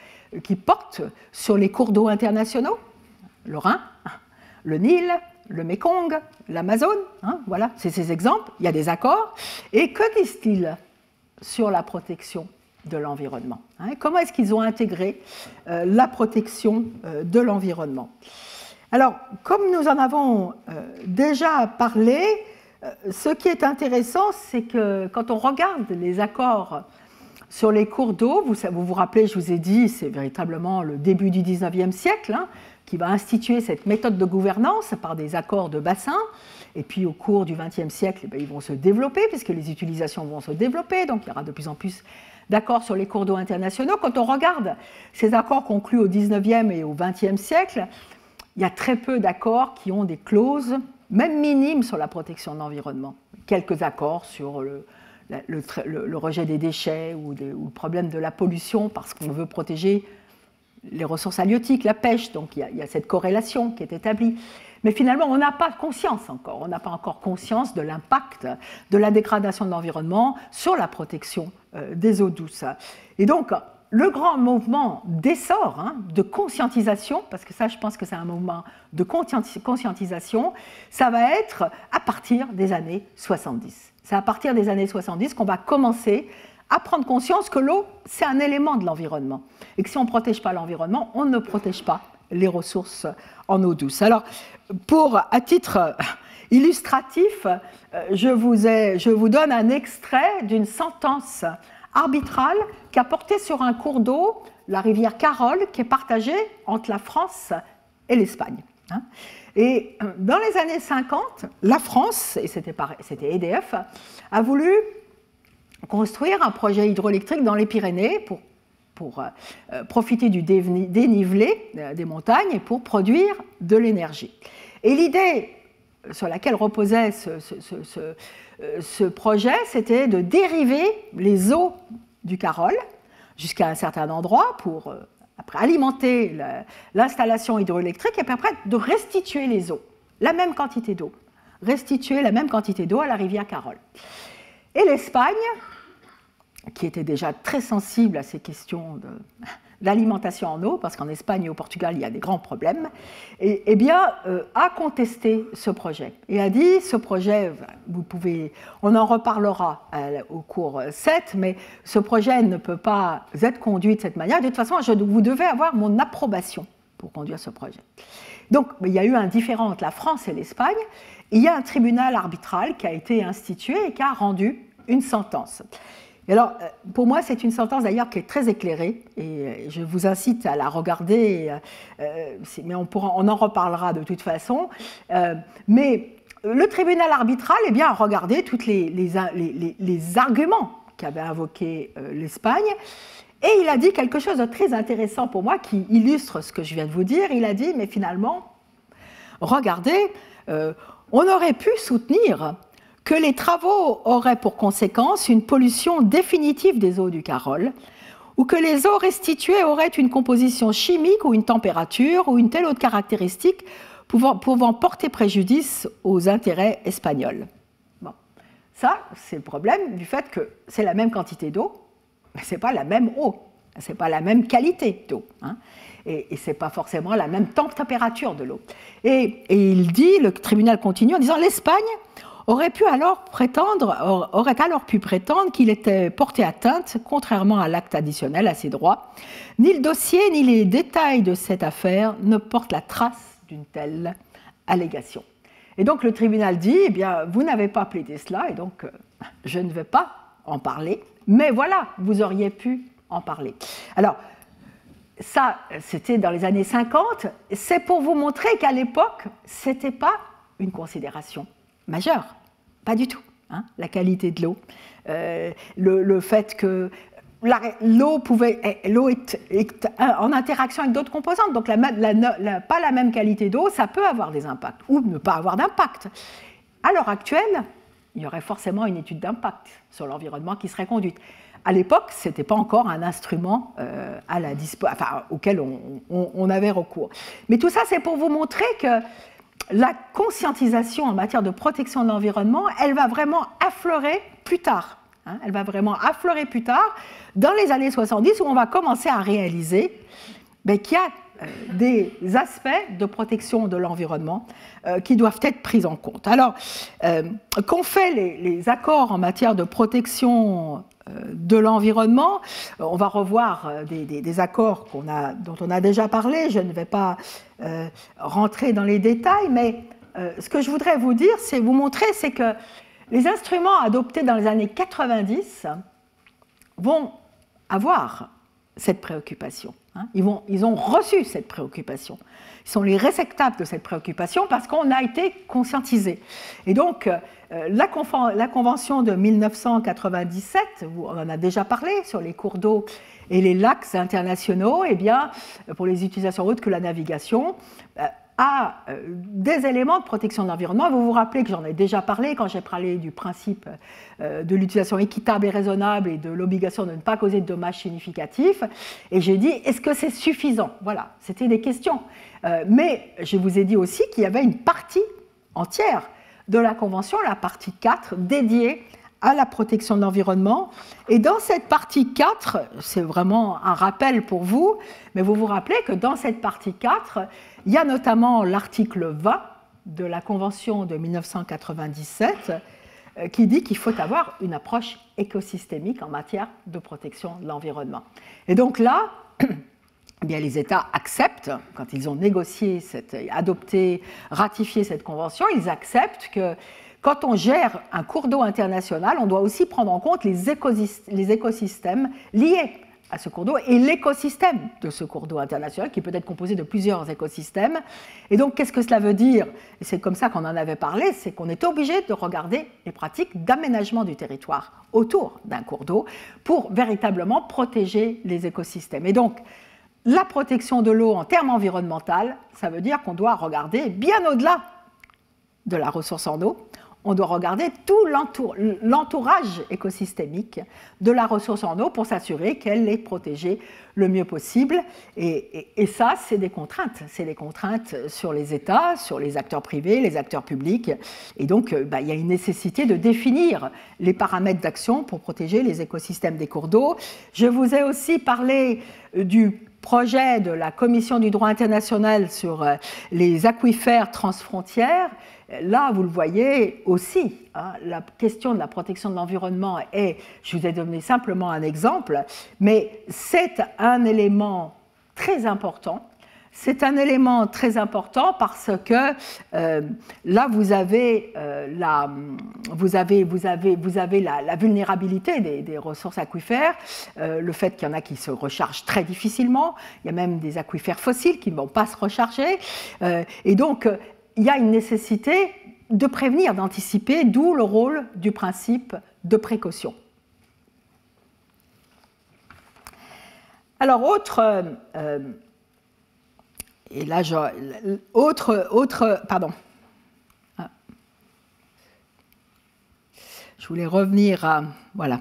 Speaker 1: qui portent sur les cours d'eau internationaux, le Rhin, le Nil, le Mékong, l'Amazone, hein, voilà, c'est ces exemples, il y a des accords. Et que disent-ils sur la protection de l'environnement, hein? Comment est-ce qu'ils ont intégré la protection de l'environnement? Alors, comme nous en avons déjà parlé, ce qui est intéressant, c'est que quand on regarde les accords sur les cours d'eau, vous vous rappelez, je vous ai dit, c'est véritablement le début du XIXe siècle hein, qui va instituer cette méthode de gouvernance par des accords de bassin. Et puis au cours du XXe siècle, ils vont se développer puisque les utilisations vont se développer. Donc il y aura de plus en plus d'accords sur les cours d'eau internationaux. Quand on regarde ces accords conclus au XIXe et au XXe siècle, il y a très peu d'accords qui ont des clauses même minime sur la protection de l'environnement. Quelques accords sur le rejet des déchets ou le problème de la pollution parce qu'on veut protéger les ressources halieutiques, la pêche, donc il y a cette corrélation qui est établie. Mais finalement, on n'a pas conscience encore, on n'a pas encore conscience de l'impact de la dégradation de l'environnement sur la protection des eaux douces. Et donc, le grand mouvement d'essor, hein, de conscientisation, parce que ça, je pense que c'est un mouvement de conscientisation, ça va être à partir des années 70. C'est à partir des années 70 qu'on va commencer à prendre conscience que l'eau, c'est un élément de l'environnement. Et que si on ne protège pas l'environnement, on ne protège pas les ressources en eau douce. Alors, à titre illustratif, je vous donne un extrait d'une sentence arbitrale qui a porté sur un cours d'eau, la rivière Carole, qui est partagée entre la France et l'Espagne. hein. Et dans les années 50, la France, et c'était EDF, a voulu construire un projet hydroélectrique dans les Pyrénées pour profiter du dénivelé des montagnes et pour produire de l'énergie. Et l'idée sur laquelle reposait ce projet, c'était de dériver les eaux du Carol jusqu'à un certain endroit pour après alimenter l'installation hydroélectrique et puis après de restituer les eaux, la même quantité d'eau, restituer la même quantité d'eau à la rivière Carol. Et l'Espagne, qui était déjà très sensible à ces questions d'alimentation en eau, parce qu'en Espagne et au Portugal, il y a des grands problèmes, eh bien, a contesté ce projet et a dit, ce projet, on en reparlera au cours 7, mais ce projet ne peut pas être conduit de cette manière. De toute façon, vous devez avoir mon approbation pour conduire ce projet. Donc, il y a eu un différend entre la France et l'Espagne. Il y a un tribunal arbitral qui a été institué et qui a rendu une sentence. Et alors, pour moi, c'est une sentence d'ailleurs qui est très éclairée et je vous incite à la regarder, mais on en reparlera de toute façon. Mais le tribunal arbitral a regardé tous les arguments qu'avait invoqués l'Espagne et il a dit quelque chose de très intéressant pour moi qui illustre ce que je viens de vous dire. Il a dit, mais finalement, regardez, on aurait pu soutenir que les travaux auraient pour conséquence une pollution définitive des eaux du Carol, ou que les eaux restituées auraient une composition chimique ou une température ou une telle autre caractéristique pouvant porter préjudice aux intérêts espagnols. Bon. Ça, c'est le problème du fait que c'est la même quantité d'eau, mais ce n'est pas la même eau, ce n'est pas la même qualité d'eau, hein. Et ce n'est pas forcément la même température de l'eau. Et il dit, le tribunal continue en disant, l'Espagne aurait alors pu prétendre qu'il était porté atteinte, contrairement à l'acte additionnel, à ses droits. Ni le dossier, ni les détails de cette affaire ne portent la trace d'une telle allégation. Et donc le tribunal dit, eh bien, vous n'avez pas plaidé cela, et donc je ne vais pas en parler, mais voilà, vous auriez pu en parler. Alors, ça, c'était dans les années 50, c'est pour vous montrer qu'à l'époque, ce n'était pas une considération majeure, pas du tout, hein, la qualité de l'eau, le fait que l'eau est en interaction avec d'autres composantes, donc pas la même qualité d'eau, ça peut avoir des impacts, ou ne pas avoir d'impact. À l'heure actuelle, il y aurait forcément une étude d'impact sur l'environnement qui serait conduite. À l'époque, ce n'était pas encore un instrument auquel on avait recours. Mais tout ça, c'est pour vous montrer que la conscientisation en matière de protection de l'environnement, elle va vraiment affleurer plus tard. Hein, elle va vraiment affleurer plus tard, dans les années 70, où on va commencer à réaliser qu'il y a des aspects de protection de l'environnement qui doivent être pris en compte. Alors, qu'ont fait les accords en matière de protection de l'environnement? On va revoir des accords dont on a déjà parlé, je ne vais pas rentrer dans les détails, mais ce que je voudrais vous dire, c'est vous montrer, c'est que les instruments adoptés dans les années 90 vont avoir cette préoccupation. Hein. Ils ont reçu cette préoccupation. Ils sont les réceptacles de cette préoccupation parce qu'on a été conscientisés. Et donc, la Convention de 1997, on en a déjà parlé, sur les cours d'eau et les lacs internationaux, eh bien, pour les utilisations autres que la navigation, a des éléments de protection de l'environnement. Vous vous rappelez que j'en ai déjà parlé quand j'ai parlé du principe de l'utilisation équitable et raisonnable et de l'obligation de ne pas causer de dommages significatifs. Et j'ai dit, est-ce que c'est suffisant? Voilà, c'était des questions. Mais je vous ai dit aussi qu'il y avait une partie entière de la Convention, la partie 4, dédiée à la protection de l'environnement. Et dans cette partie 4, c'est vraiment un rappel pour vous, mais vous vous rappelez que dans cette partie 4, il y a notamment l'article 20 de la Convention de 1997 qui dit qu'il faut avoir une approche écosystémique en matière de protection de l'environnement. Et donc là, eh bien, les États acceptent, quand ils ont négocié, adopté, ratifié cette convention, ils acceptent que quand on gère un cours d'eau international, on doit aussi prendre en compte les écosystèmes liés à ce cours d'eau et l'écosystème de ce cours d'eau international qui peut être composé de plusieurs écosystèmes. Et donc, qu'est-ce que cela veut dire? Et c'est comme ça qu'on en avait parlé, c'est qu'on est obligé de regarder les pratiques d'aménagement du territoire autour d'un cours d'eau pour véritablement protéger les écosystèmes. Et donc, la protection de l'eau en termes environnementaux, ça veut dire qu'on doit regarder bien au-delà de la ressource en eau, on doit regarder tout l'entourage écosystémique de la ressource en eau pour s'assurer qu'elle est protégée le mieux possible. Et ça, c'est des contraintes. C'est des contraintes sur les États, sur les acteurs privés, les acteurs publics. Et donc, il y a une nécessité de définir les paramètres d'action pour protéger les écosystèmes des cours d'eau. Je vous ai aussi parlé du projet de la Commission du droit international sur les aquifères transfrontières. Là, vous le voyez aussi, hein, la question de la protection de l'environnement est, je vous ai donné simplement un exemple, mais c'est un élément très important. C'est un élément très important parce que là, vous avez la vulnérabilité des ressources aquifères, le fait qu'il y en a qui se rechargent très difficilement, il y a même des aquifères fossiles qui ne vont pas se recharger, et donc il y a une nécessité de prévenir, d'anticiper, d'où le rôle du principe de précaution. Alors, et là, pardon. Je voulais revenir à, voilà.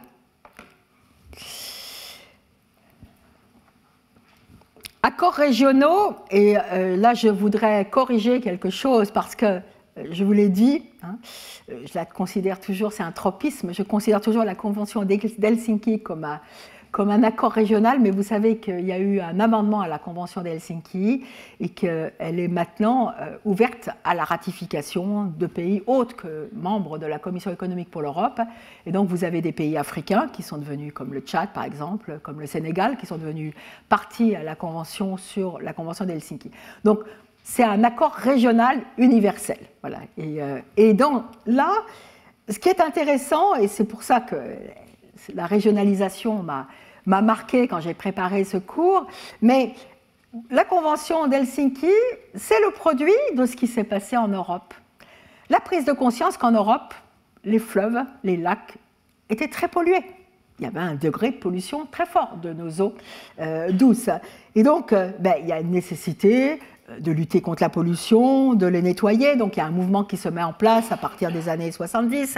Speaker 1: Accords régionaux, et là je voudrais corriger quelque chose parce que je vous l'ai dit, hein, je la considère toujours, c'est un tropisme, je considère toujours la Convention d'Helsinki comme un accord régional, mais vous savez qu'il y a eu un amendement à la Convention d'Helsinki et qu'elle est maintenant ouverte à la ratification de pays autres que membres de la Commission économique pour l'Europe. Et donc vous avez des pays africains qui sont devenus, comme le Tchad par exemple, comme le Sénégal, qui sont devenus parties à la Convention sur la Convention d'Helsinki. Donc c'est un accord régional universel. Voilà. Et donc là, ce qui est intéressant, et c'est pour ça que la régionalisation m'a marqué quand j'ai préparé ce cours, mais la Convention d'Helsinki, c'est le produit de ce qui s'est passé en Europe. La prise de conscience qu'en Europe, les fleuves, les lacs étaient très pollués. Il y avait un degré de pollution très fort de nos eaux douces. Et donc, il y a une nécessité de lutter contre la pollution, de les nettoyer. Donc il y a un mouvement qui se met en place à partir des années 70.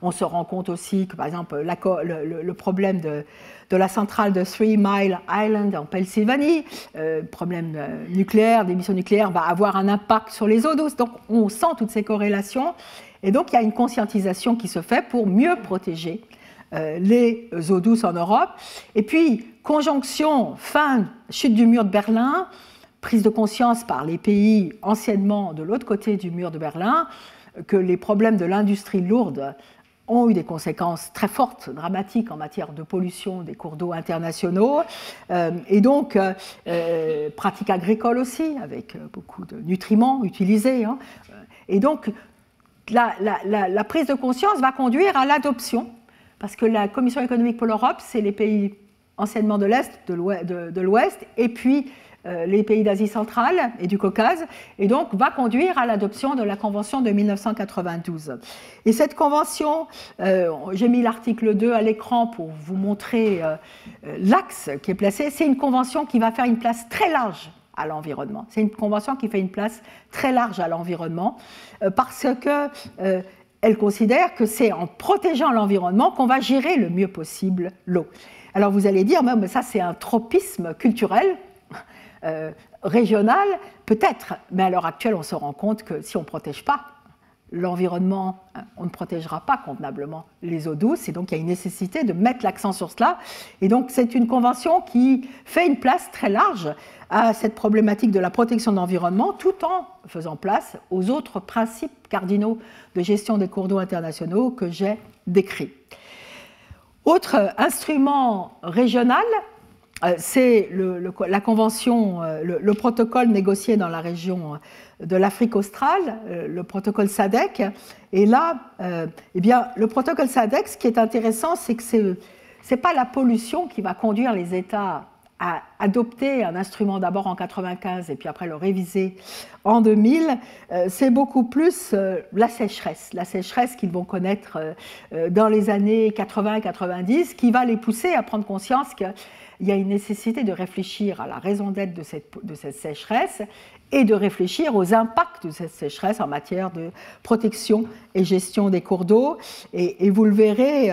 Speaker 1: On se rend compte aussi que, par exemple, le problème de la centrale de 3 Mile Island en Pennsylvanie, problème nucléaire, d'émissions nucléaires, va avoir un impact sur les eaux douces. Donc on sent toutes ces corrélations. Et donc il y a une conscientisation qui se fait pour mieux protéger les eaux douces en Europe. Et puis, conjonction, chute du mur de Berlin, prise de conscience par les pays anciennement de l'autre côté du mur de Berlin que les problèmes de l'industrie lourde ont eu des conséquences très fortes, dramatiques en matière de pollution des cours d'eau internationaux, et donc pratiques agricoles aussi, avec beaucoup de nutriments utilisés. Hein. Et donc la prise de conscience va conduire à l'adoption, parce que la Commission économique pour l'Europe, c'est les pays anciennement de l'Est, de l'Ouest, et puis les pays d'Asie centrale et du Caucase, et donc va conduire à l'adoption de la Convention de 1992. Et cette Convention, j'ai mis l'article 2 à l'écran pour vous montrer l'axe qui est placé, c'est une Convention qui va faire une place très large à l'environnement. C'est une Convention qui fait une place très large à l'environnement parce qu'elle considère que c'est en protégeant l'environnement qu'on va gérer le mieux possible l'eau. Alors vous allez dire, mais ça c'est un tropisme culturel, régional, peut-être, mais à l'heure actuelle, on se rend compte que si on ne protège pas l'environnement, on ne protégera pas convenablement les eaux douces, et donc il y a une nécessité de mettre l'accent sur cela. Et donc c'est une convention qui fait une place très large à cette problématique de la protection de l'environnement, tout en faisant place aux autres principes cardinaux de gestion des cours d'eau internationaux que j'ai décrits. Autre instrument régional, c'est la convention, le protocole négocié dans la région de l'Afrique australe, le protocole SADC. Et là, eh bien, le protocole SADC, ce qui est intéressant, c'est que ce n'est pas la pollution qui va conduire les États à adopter un instrument d'abord en 1995 et puis après le réviser en 2000, c'est beaucoup plus la sécheresse qu'ils vont connaître dans les années 80-90 qui va les pousser à prendre conscience qu'il y a une nécessité de réfléchir à la raison d'être de cette sécheresse et de réfléchir aux impacts de cette sécheresse en matière de protection et gestion des cours d'eau. Et vous le verrez,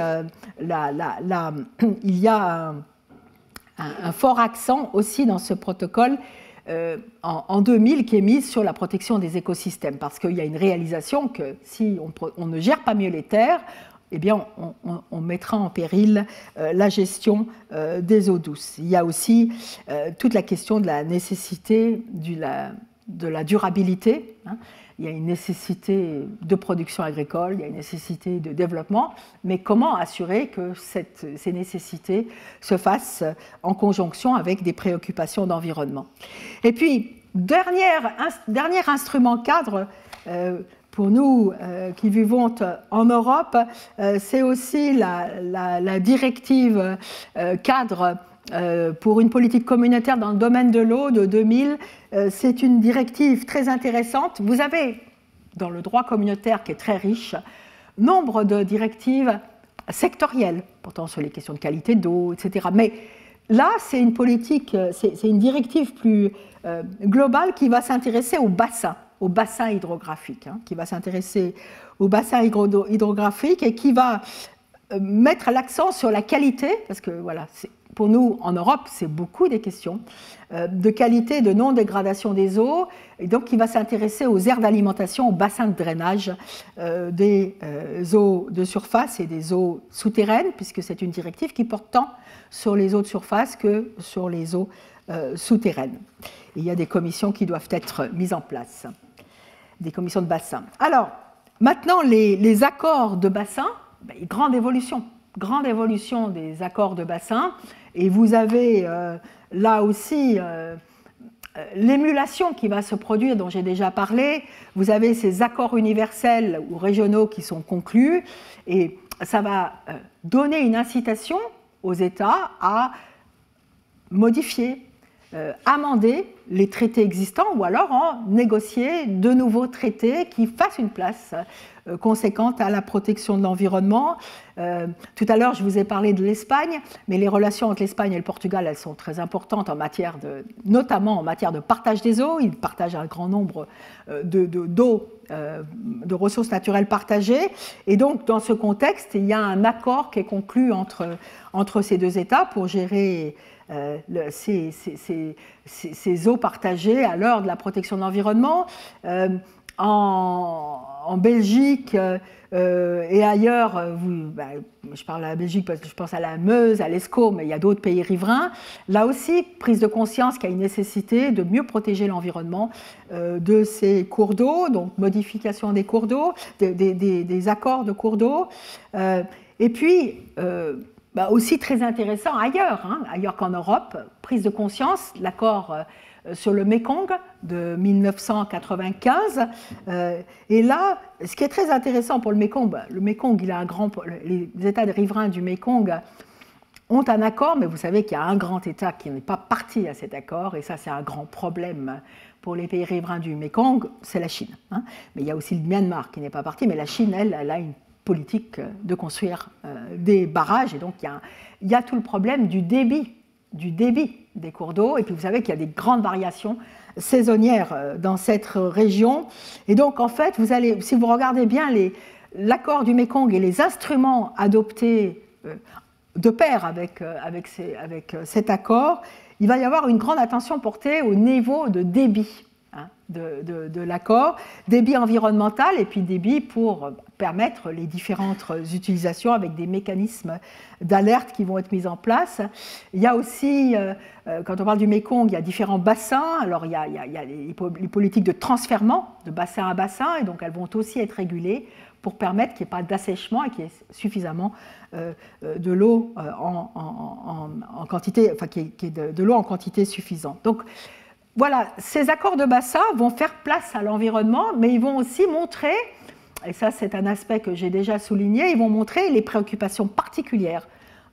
Speaker 1: il y a un fort accent aussi dans ce protocole en 2000 qui est mis sur la protection des écosystèmes, parce qu'il y a une réalisation que si on ne gère pas mieux les terres, eh bien, on mettra en péril la gestion des eaux douces. Il y a aussi toute la question de la nécessité de la durabilité. Il y a une nécessité de production agricole, il y a une nécessité de développement, mais comment assurer que ces nécessités se fassent en conjonction avec des préoccupations d'environnement. Et puis, dernier instrument cadre pour nous qui vivons en Europe, c'est aussi la directive cadre pour une politique communautaire dans le domaine de l'eau de 2000. C'est une directive très intéressante. Vous avez, dans le droit communautaire qui est très riche, nombre de directives sectorielles, portant sur les questions de qualité d'eau, etc. Mais là, c'est une politique, c'est une directive plus globale qui va s'intéresser au bassin hydrographique, qui va s'intéresser au bassin hydrographique et qui va mettre l'accent sur la qualité, parce que voilà, pour nous, en Europe, c'est beaucoup des questions de qualité, de non-dégradation des eaux, et donc qui va s'intéresser aux aires d'alimentation, aux bassins de drainage des eaux de surface et des eaux souterraines, puisque c'est une directive qui porte tant sur les eaux de surface que sur les eaux souterraines. Et il y a des commissions qui doivent être mises en place, des commissions de bassin. Alors, maintenant, les accords de bassin, grande évolution des accords de bassin, et vous avez là aussi l'émulation qui va se produire, dont j'ai déjà parlé. Vous avez ces accords universels ou régionaux qui sont conclus, et ça va donner une incitation aux États à modifier, amender les traités existants ou alors en négocier de nouveaux traités qui fassent une place conséquente à la protection de l'environnement. Tout à l'heure, je vous ai parlé de l'Espagne, mais les relations entre l'Espagne et le Portugal, elles sont très importantes notamment en matière de partage des eaux. Ils partagent un grand nombre d'eau, de ressources naturelles partagées. Et donc, dans ce contexte, il y a un accord qui est conclu entre ces deux États pour gérer ces eaux partagées à l'heure de la protection de l'environnement. En Belgique et ailleurs, je parle à la Belgique parce que je pense à la Meuse, à l'Escaut, mais il y a d'autres pays riverains. Là aussi, prise de conscience qu'il y a une nécessité de mieux protéger l'environnement de ces cours d'eau, donc modification des cours d'eau, des accords de cours d'eau. Et puis, aussi très intéressant ailleurs qu'en Europe, prise de conscience, l'accord sur le Mékong de 1995. Et là, ce qui est très intéressant pour le Mékong, les États riverains du Mékong ont un accord, mais vous savez qu'il y a un grand État qui n'est pas parti à cet accord, et ça c'est un grand problème pour les pays riverains du Mékong, c'est la Chine. Mais il y a aussi le Myanmar qui n'est pas parti, mais la Chine, elle a une politique de construire des barrages, et donc il y a tout le problème du débit des cours d'eau, et puis vous savez qu'il y a des grandes variations saisonnières dans cette région, et donc en fait, si vous regardez bien l'accord du Mékong et les instruments adoptés de pair avec cet accord, il va y avoir une grande attention portée au niveau de débit de l'accord, débit environnemental et puis débit pour permettre les différentes utilisations avec des mécanismes d'alerte qui vont être mis en place. Il y a aussi, quand on parle du Mékong, il y a différents bassins. Alors il y a les politiques de transfèrement de bassin à bassin, et donc elles vont aussi être régulées pour permettre qu'il n'y ait pas d'assèchement et qu'il y ait suffisamment de l'eau en quantité, enfin qu'il y ait de l'eau en quantité suffisante. Donc voilà, ces accords de bassin vont faire place à l'environnement, mais ils vont aussi montrer, et ça c'est un aspect que j'ai déjà souligné, ils vont montrer les préoccupations particulières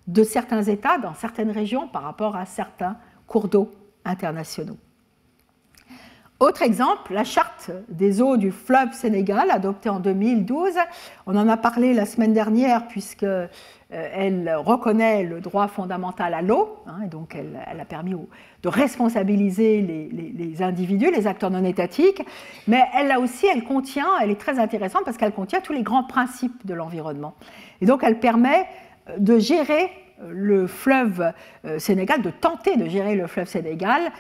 Speaker 1: de certains États dans certaines régions par rapport à certains cours d'eau internationaux. Autre exemple, la charte des eaux du fleuve Sénégal, adoptée en 2012. On en a parlé la semaine dernière puisqu'elle reconnaît le droit fondamental à l'eau, et donc elle a permis de responsabiliser les individus, les acteurs non étatiques, mais elle est très intéressante parce qu'elle contient tous les grands principes de l'environnement. Et donc elle permet de gérer le fleuve Sénégal, de tenter de gérer le fleuve Sénégal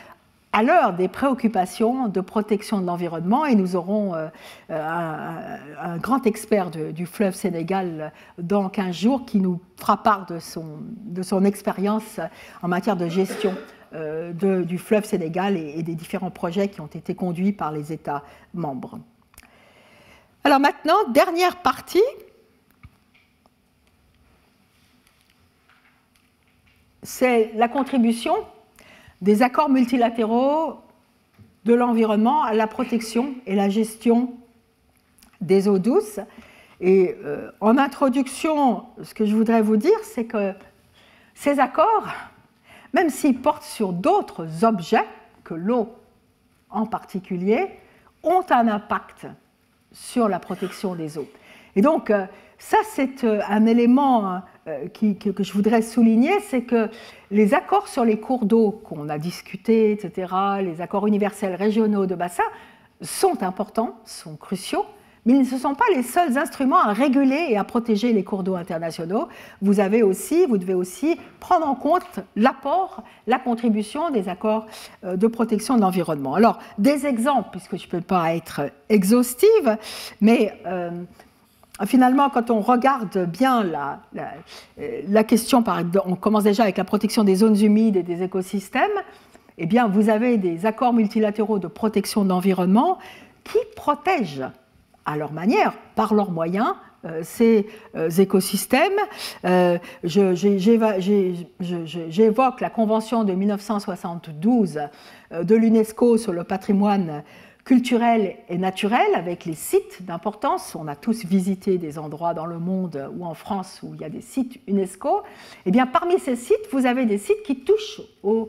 Speaker 1: à l'heure des préoccupations de protection de l'environnement, et nous aurons un grand expert du fleuve Sénégal dans 15 jours qui nous fera part de son expérience en matière de gestion du fleuve Sénégal et des différents projets qui ont été conduits par les États membres. Alors maintenant, dernière partie, c'est la contribution des accords multilatéraux de l'environnement à la protection et la gestion des eaux douces. Et en introduction, ce que je voudrais vous dire, c'est que ces accords, même s'ils portent sur d'autres objets que l'eau en particulier, ont un impact sur la protection des eaux. Et donc, ça, c'est un élément que je voudrais souligner, c'est que les accords sur les cours d'eau qu'on a discutés, etc., les accords universels régionaux de bassin, sont importants, sont cruciaux, mais ce ne sont pas les seuls instruments à réguler et à protéger les cours d'eau internationaux. Vous devez aussi prendre en compte l'apport, la contribution des accords de protection de l'environnement. Alors, des exemples, puisque je ne peux pas être exhaustive, mais finalement, quand on regarde bien la question, on commence déjà avec la protection des zones humides et des écosystèmes, eh bien, vous avez des accords multilatéraux de protection de l'environnement qui protègent à leur manière, par leurs moyens, ces écosystèmes. J'évoque la Convention de 1972 de l'UNESCO sur le patrimoine culturel et naturel, avec les sites d'importance. On a tous visité des endroits dans le monde ou en France où il y a des sites UNESCO. Eh bien, parmi ces sites, vous avez des sites qui touchent aux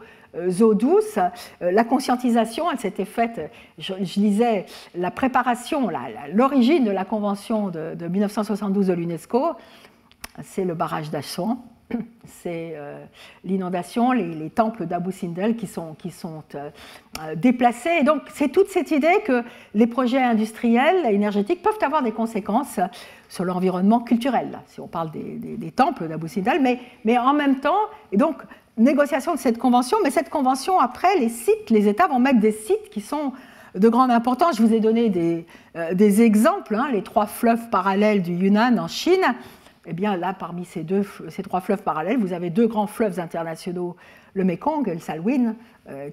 Speaker 1: eaux douces. La conscientisation, elle s'était faite, je lisais la préparation, l'origine de la Convention de 1972 de l'UNESCO, c'est le barrage d'Assouan. C'est l'inondation, les temples d'Abou Sindel qui sont déplacés. Et donc, c'est toute cette idée que les projets industriels et énergétiques peuvent avoir des conséquences sur l'environnement culturel, si on parle des temples d'Abou Sindel, mais en même temps, et donc, négociation de cette convention, mais cette convention, après, les États vont mettre des sites qui sont de grande importance. Je vous ai donné des exemples, les 3 fleuves parallèles du Yunnan en Chine. Eh bien, là, parmi ces 3 fleuves parallèles, vous avez 2 grands fleuves internationaux, le Mékong et le Salween,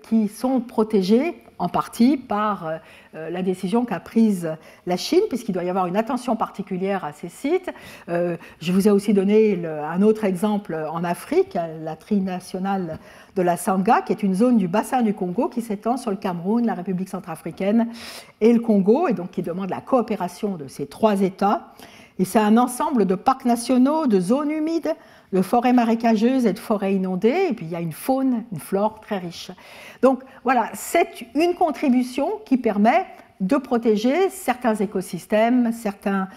Speaker 1: qui sont protégés en partie par la décision qu'a prise la Chine, puisqu'il doit y avoir une attention particulière à ces sites. Je vous ai aussi donné un autre exemple en Afrique, la trinationale de la Sangha, qui est une zone du bassin du Congo qui s'étend sur le Cameroun, la République centrafricaine et le Congo, et donc qui demande la coopération de ces 3 États. Et c'est un ensemble de parcs nationaux, de zones humides, de forêts marécageuses et de forêts inondées. Et puis il y a une faune, une flore très riche. Donc voilà, c'est une contribution qui permet de protéger certains écosystèmes, certains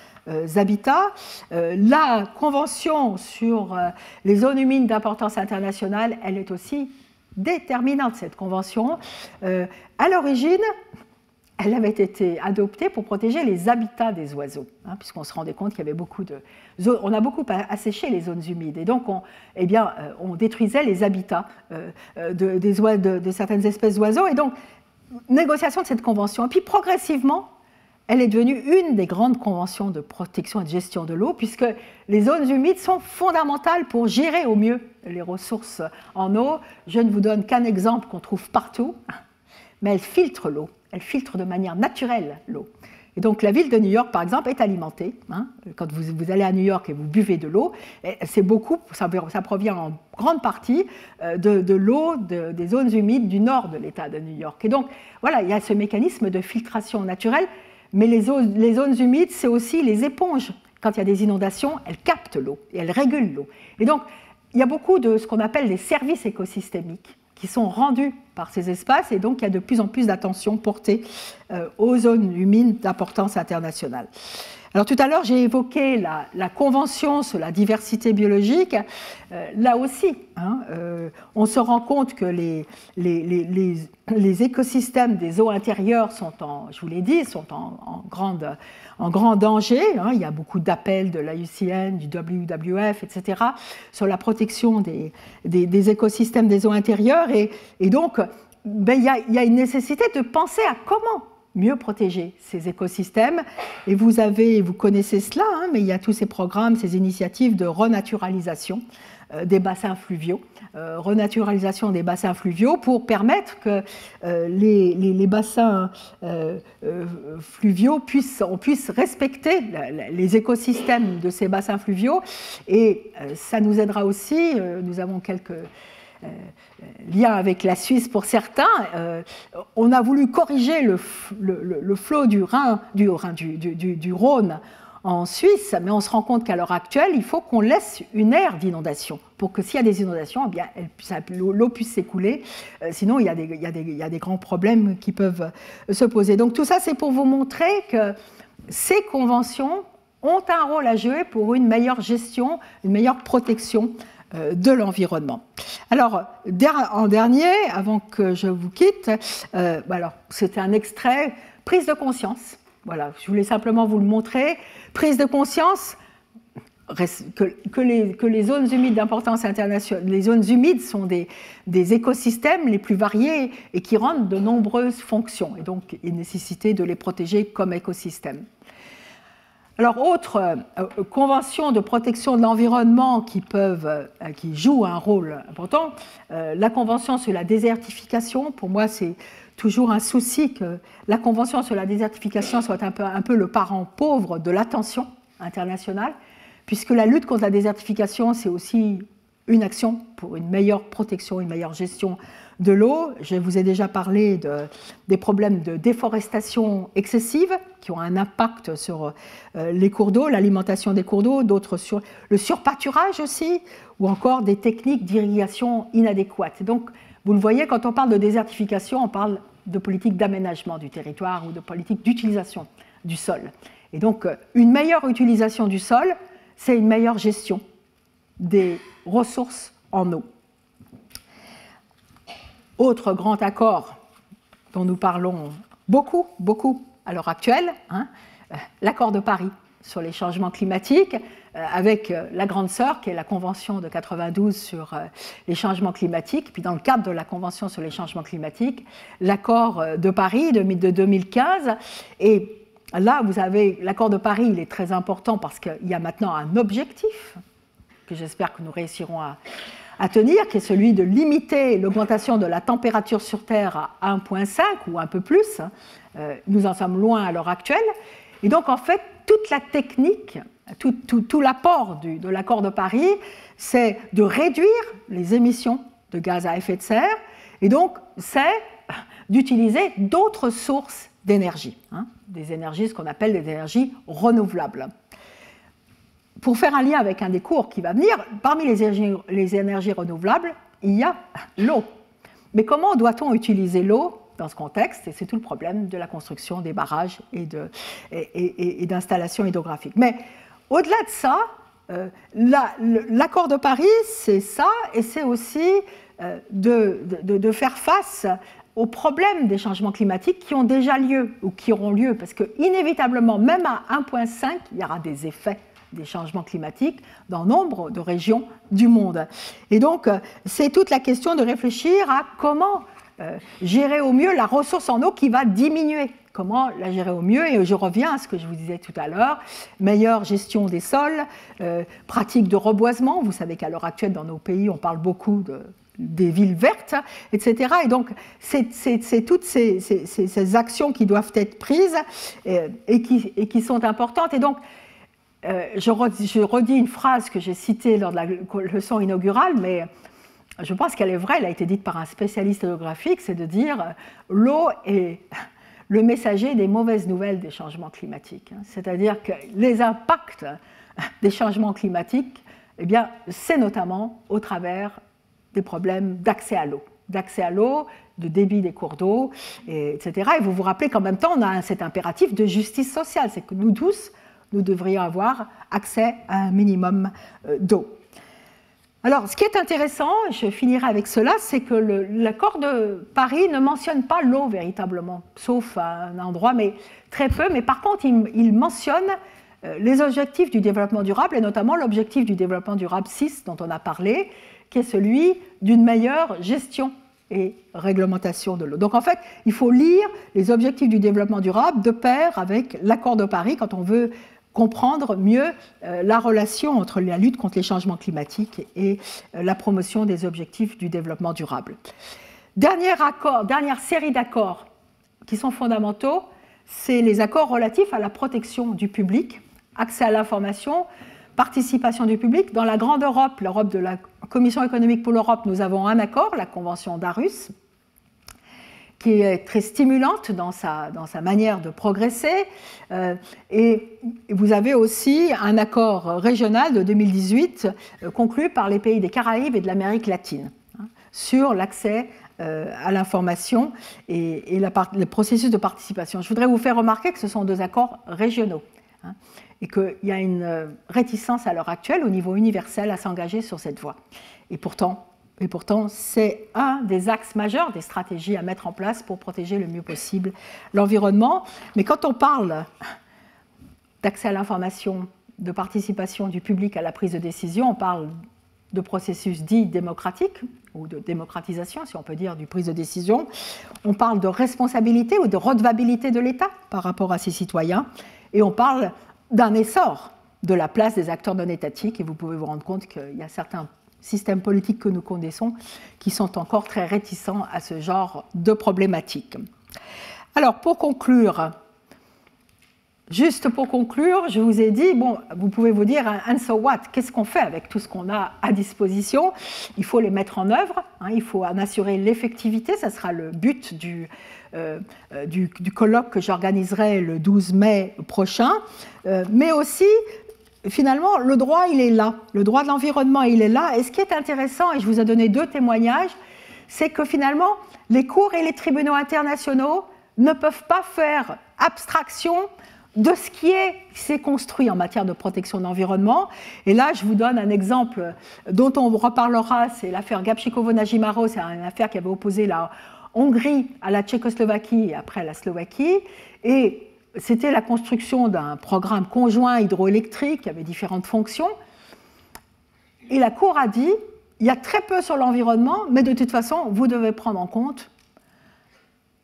Speaker 1: habitats. La Convention sur les zones humides d'importance internationale, elle est aussi déterminante, cette convention. À l'origine, elle avait été adoptée pour protéger les habitats des oiseaux, puisqu'on se rendait compte qu'il y avait on a beaucoup asséché les zones humides, et donc on détruisait les habitats de certaines espèces d'oiseaux, et donc négociation de cette convention. Et puis progressivement, elle est devenue une des grandes conventions de protection et de gestion de l'eau, puisque les zones humides sont fondamentales pour gérer au mieux les ressources en eau. Je ne vous donne qu'un exemple qu'on trouve partout, mais elles filtrent l'eau. Elle filtre de manière naturelle l'eau. Et donc la ville de New York, par exemple, est alimentée. Quand vous allez à New York et vous buvez de l'eau, ça provient en grande partie de l'eau des zones humides du nord de l'État de New York. Et donc voilà, il y a ce mécanisme de filtration naturelle, mais les zones humides, c'est aussi les éponges. Quand il y a des inondations, elles captent l'eau et elles régulent l'eau. Et donc il y a beaucoup de ce qu'on appelle des services écosystémiques qui sont rendus par ces espaces, et donc il y a de plus en plus d'attention portée aux zones humides d'importance internationale. Alors tout à l'heure, j'ai évoqué la Convention sur la diversité biologique. Là aussi, on se rend compte que les écosystèmes des eaux intérieures sont, je vous l'ai dit, sont en grand danger. Il y a beaucoup d'appels de l'IUCN, du WWF, etc., sur la protection des écosystèmes des eaux intérieures. Et donc, il y a une nécessité de penser à comment mieux protéger ces écosystèmes. Et vous connaissez cela, mais il y a tous ces programmes, ces initiatives de renaturalisation des bassins fluviaux. Renaturalisation des bassins fluviaux pour permettre que les bassins fluviaux puissent respecter les écosystèmes de ces bassins fluviaux. Et ça nous aidera aussi, nous avons quelques lien avec la Suisse pour certains, on a voulu corriger le flot du Rhône en Suisse, mais on se rend compte qu'à l'heure actuelle, il faut qu'on laisse une aire d'inondation pour que s'il y a des inondations, eh bien, l'eau puisse s'écouler. Sinon, il y a des grands problèmes qui peuvent se poser. Donc tout ça, c'est pour vous montrer que ces conventions ont un rôle à jouer pour une meilleure gestion, une meilleure protection de l'environnement. Alors, en dernier, avant que je vous quitte, c'était un extrait, prise de conscience. Voilà, je voulais simplement vous le montrer. Prise de conscience que les zones humides d'importance internationale, les zones humides sont des écosystèmes les plus variés et qui rendent de nombreuses fonctions. Et donc, il est nécessité de les protéger comme écosystèmes. Alors, autre convention de protection de l'environnement qui jouent un rôle important, la convention sur la désertification. Pour moi, c'est toujours un souci que la convention sur la désertification soit un peu le parent pauvre de l'attention internationale, puisque la lutte contre la désertification, c'est aussi une action pour une meilleure protection, une meilleure gestion de l'eau. Je vous ai déjà parlé des problèmes de déforestation excessive qui ont un impact sur les cours d'eau, l'alimentation des cours d'eau, d'autres sur le surpâturage aussi, ou encore des techniques d'irrigation inadéquates. Donc, vous le voyez, quand on parle de désertification, on parle de politique d'aménagement du territoire ou de politique d'utilisation du sol. Et donc, une meilleure utilisation du sol, c'est une meilleure gestion des ressources en eau. Autre grand accord dont nous parlons beaucoup à l'heure actuelle, l'accord de Paris sur les changements climatiques, avec la grande sœur qui est la Convention de 92 sur les changements climatiques, puis dans le cadre de la Convention sur les changements climatiques, l'accord de Paris de 2015. Et là, vous avez l'accord de Paris, il est très important parce qu'il y a maintenant un objectif que j'espère que nous réussirons à tenir, qui est celui de limiter l'augmentation de la température sur Terre à 1,5 ou un peu plus. Nous en sommes loin à l'heure actuelle. Et donc, en fait, toute la technique, tout l'apport de l'accord de Paris, c'est de réduire les émissions de gaz à effet de serre, et donc c'est d'utiliser d'autres sources d'énergie, des énergies, ce qu'on appelle des énergies renouvelables. Pour faire un lien avec un des cours qui va venir, parmi les énergies renouvelables, il y a l'eau. Mais comment doit-on utiliser l'eau dans ce contexte? Et c'est tout le problème de la construction des barrages et d'installations hydrographiques. Mais au-delà de ça, l'accord de Paris, c'est ça, et c'est aussi de faire face aux problèmes des changements climatiques qui ont déjà lieu ou qui auront lieu, parce qu'inévitablement, même à 1,5, il y aura des effets des changements climatiques dans nombre de régions du monde. Et donc, c'est toute la question de réfléchir à comment gérer au mieux la ressource en eau qui va diminuer. Comment la gérer au mieux? Et je reviens à ce que je vous disais tout à l'heure, meilleure gestion des sols, pratique de reboisement. Vous savez qu'à l'heure actuelle, dans nos pays, on parle beaucoup des villes vertes, etc. Et donc, c'est toutes ces actions qui doivent être prises et qui sont importantes. Et donc, je redis une phrase que j'ai citée lors de la leçon inaugurale, mais je pense qu'elle est vraie, elle a été dite par un spécialiste hydrographique, c'est de dire l'eau est le messager des mauvaises nouvelles des changements climatiques. C'est-à-dire que les impacts des changements climatiques eh bien, c'est notamment au travers des problèmes d'accès à l'eau, de débit des cours d'eau, etc. Et vous vous rappelez qu'en même temps, on a cet impératif de justice sociale, c'est que nous tous, nous devrions avoir accès à un minimum d'eau. Alors, ce qui est intéressant, et je finirai avec cela, c'est que l'accord de Paris ne mentionne pas l'eau véritablement, sauf à un endroit, mais très peu. Mais par contre, il mentionne les objectifs du développement durable, et notamment l'objectif du développement durable 6, dont on a parlé, qui est celui d'une meilleure gestion et réglementation de l'eau. Donc en fait, il faut lire les objectifs du développement durable de pair avec l'accord de Paris quand on veut comprendre mieux la relation entre la lutte contre les changements climatiques et la promotion des objectifs du développement durable. Dernière série d'accords qui sont fondamentaux, c'est les accords relatifs à la protection du public, accès à l'information, participation du public. Dans la grande Europe, l'Europe de la Commission économique pour l'Europe, nous avons un accord, la Convention d'Aarhus, qui est très stimulante dans sa manière de progresser. Et vous avez aussi un accord régional de 2018 conclu par les pays des Caraïbes et de l'Amérique latine sur l'accès à l'information et le processus de participation. Je voudrais vous faire remarquer que ce sont deux accords régionaux et qu'il y a une réticence à l'heure actuelle au niveau universel à s'engager sur cette voie. Et pourtant, c'est un des axes majeurs des stratégies à mettre en place pour protéger le mieux possible l'environnement. Mais quand on parle d'accès à l'information, de participation du public à la prise de décision, on parle de processus dits démocratiques, ou de démocratisation, si on peut dire, du prise de décision. On parle de responsabilité ou de redevabilité de l'État par rapport à ses citoyens. Et on parle d'un essor de la place des acteurs non étatiques. Et vous pouvez vous rendre compte qu'il y a certains systèmes politiques que nous connaissons qui sont encore très réticents à ce genre de problématiques. Alors, pour conclure, je vous ai dit, bon, vous pouvez vous dire, and so what? Qu'est-ce qu'on fait avec tout ce qu'on a à disposition? Il faut les mettre en œuvre, il faut en assurer l'effectivité, ça sera le but du colloque que j'organiserai le 12 mai prochain, mais aussi, finalement, le droit, il est là. Le droit de l'environnement, il est là. Et ce qui est intéressant, et je vous ai donné 2 témoignages, c'est que finalement, les cours et les tribunaux internationaux ne peuvent pas faire abstraction de ce qui s'est construit en matière de protection de l'environnement. Et là, je vous donne un exemple dont on reparlera, c'est l'affaire Gabčíkovo-Nagymaro, c'est une affaire qui avait opposé la Hongrie à la Tchécoslovaquie et après à la Slovaquie. Et c'était la construction d'un programme conjoint hydroélectrique qui avait différentes fonctions. Et la Cour a dit, il y a très peu sur l'environnement, mais de toute façon, vous devez prendre en compte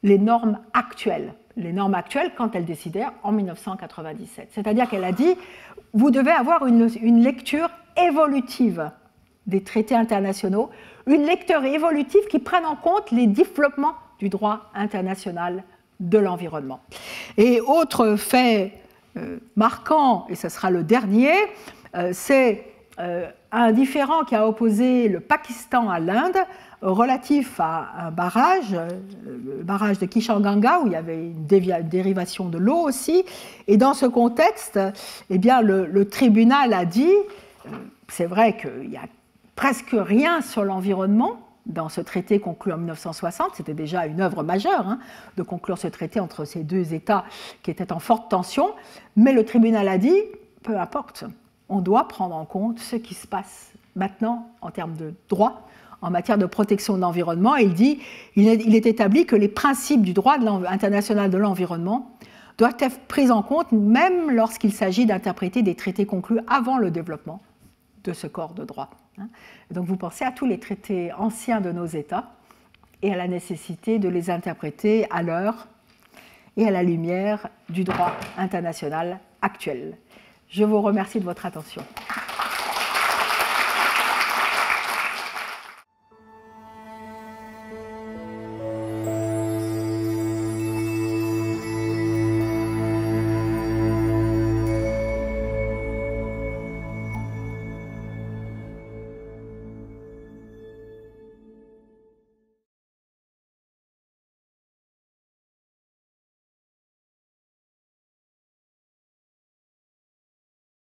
Speaker 1: les normes actuelles quand elle décidait en 1997. C'est-à-dire qu'elle a dit, vous devez avoir une lecture évolutive des traités internationaux, une lecture évolutive qui prenne en compte les développements du droit international de l'environnement. Et autre fait marquant, et ce sera le dernier, c'est un différend qui a opposé le Pakistan à l'Inde relatif à un barrage, le barrage de Kishanganga, où il y avait une dérivation de l'eau aussi. Et dans ce contexte, eh bien, le tribunal a dit, c'est vrai qu'il n'y a presque rien sur l'environnement dans ce traité conclu en 1960, c'était déjà une œuvre majeure de conclure ce traité entre ces deux États qui étaient en forte tension, mais le tribunal a dit, peu importe, on doit prendre en compte ce qui se passe maintenant en termes de droit, en matière de protection de l'environnement. Il dit, il est établi que les principes du droit international de l'environnement doivent être pris en compte même lorsqu'il s'agit d'interpréter des traités conclus avant le développement de ce corps de droit. Donc vous pensez à tous les traités anciens de nos États et à la nécessité de les interpréter à l'heure et à la lumière du droit international actuel. Je vous remercie de votre attention.